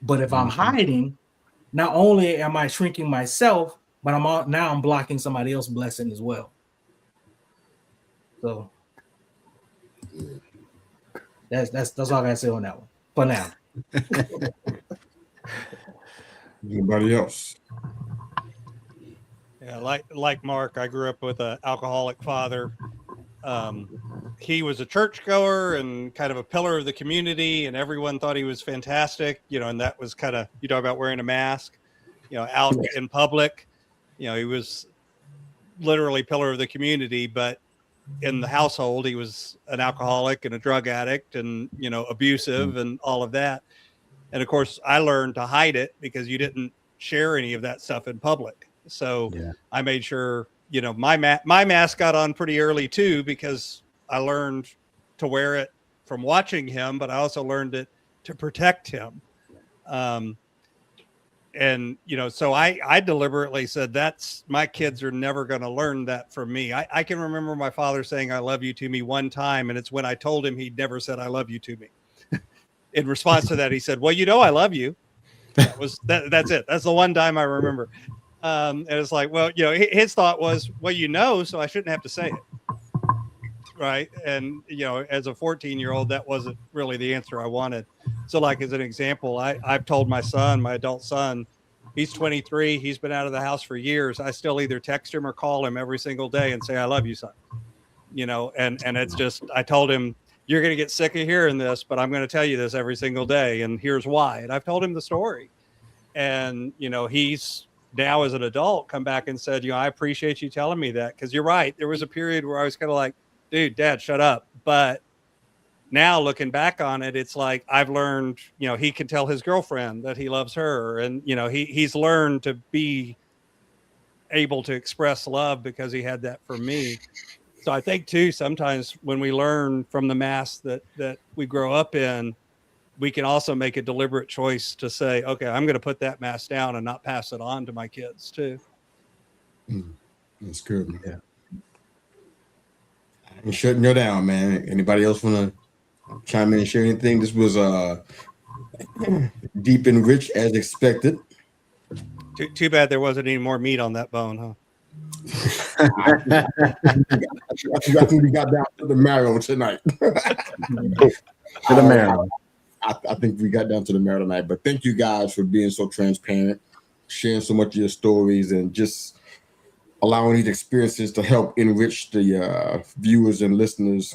But if I'm hiding, not only am I shrinking myself, but I'm blocking somebody else's blessing as well. So that's all I gotta say on that one for now. Anybody else? Yeah, like Mark, I grew up with an alcoholic father. He was a churchgoer and kind of a pillar of the community, and everyone thought he was fantastic, and that was kind of, you talk about wearing a mask, out in public, he was literally pillar of the community, but in the household, he was an alcoholic and a drug addict and, abusive and all of that. And of course, I learned to hide it because you didn't share any of that stuff in public. So I made sure, my mask got on pretty early too, because I learned to wear it from watching him, but I also learned it to protect him. And, so I deliberately said, my kids are never going to learn that from me. I can remember my father saying, I love you to me one time. And it's when I told him he'd never said, I love you to me. In response to that, he said, well, I love you. That's it. That's the one time I remember. And it's like, well, his thought was, well, so I shouldn't have to say it. Right. And, as a 14-year-old, that wasn't really the answer I wanted. So like, as an example, I've told my adult son, he's 23. He's been out of the house for years. I still either text him or call him every single day and say, I love you, son. And it's just, I told him, you're going to get sick of hearing this, but I'm going to tell you this every single day. And here's why. And I've told him the story. And, he's now as an adult come back and said, I appreciate you telling me that. Cause you're right. There was a period where I was kind of like, dude, Dad, shut up. But now looking back on it, it's like, I've learned, he can tell his girlfriend that he loves her. And, he's learned to be able to express love because he had that from me. So I think too, sometimes when we learn from the mass that we grow up in, we can also make a deliberate choice to say, okay, I'm going to put that mass down and not pass it on to my kids too. That's good, man. Yeah. I'm shutting you down, man. Anybody else want to chime in and share anything? This was deep and rich as expected. Too bad there wasn't any more meat on that bone, huh? I think we got down to the marrow tonight. I think we got down to the marrow tonight. But thank you guys for being so transparent, sharing so much of your stories, and just allowing these experiences to help enrich the viewers and listeners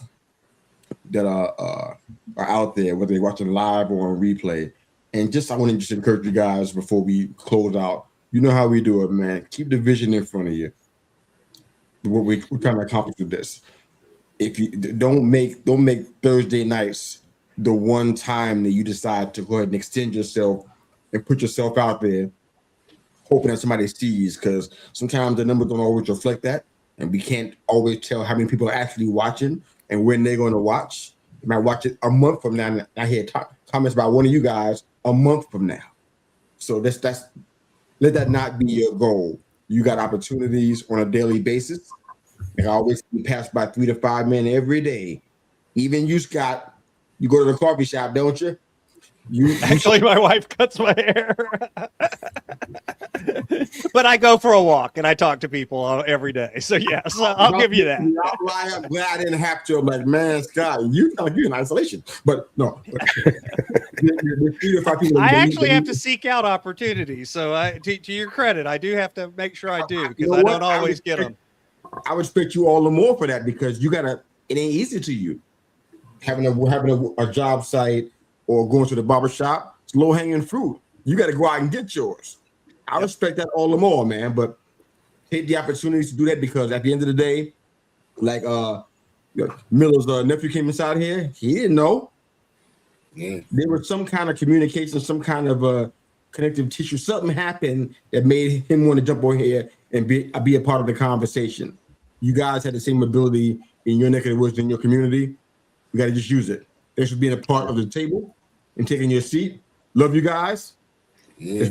that are out there, whether they're watching live or on replay. And I want to just encourage you guys before we close out. You know how we do it, man. Keep the vision in front of you. What we're trying to accomplish with this. If you don't make Thursday nights the one time that you decide to go ahead and extend yourself and put yourself out there, hoping that somebody sees, because sometimes the numbers don't always reflect that, and we can't always tell how many people are actually watching and when they're going to watch. You might watch it a month from now, and I hear comments about one of you guys a month from now. So let that not be your goal. You got opportunities on a daily basis. Like I always pass by 3 to 5 men every day. Even you, Scott, you go to the coffee shop, don't you? Actually, my wife cuts my hair. But I go for a walk and I talk to people every day. So yes, I'll give you that. I'm glad I didn't have to. I'm like, man, Scott, you sound like you're in isolation. But no. I actually have to seek out opportunities. So to your credit, I do have to make sure I do, because I don't always get them. I respect you all the more for that, because it ain't easy to you. Having a job site or going to the barber shop, it's low hanging fruit. You got to go out and get yours. I respect that all the more, man. But take the opportunities to do that, because at the end of the day, like Miller's nephew came inside here, he didn't know. Yeah. There was some kind of communication, some kind of connective tissue. Something happened that made him want to jump on here and be a part of the conversation. You guys had the same ability in your neck of the woods, in your community. You got to just use it. Thanks for being a part of the table and taking your seat. Love you guys. Yeah.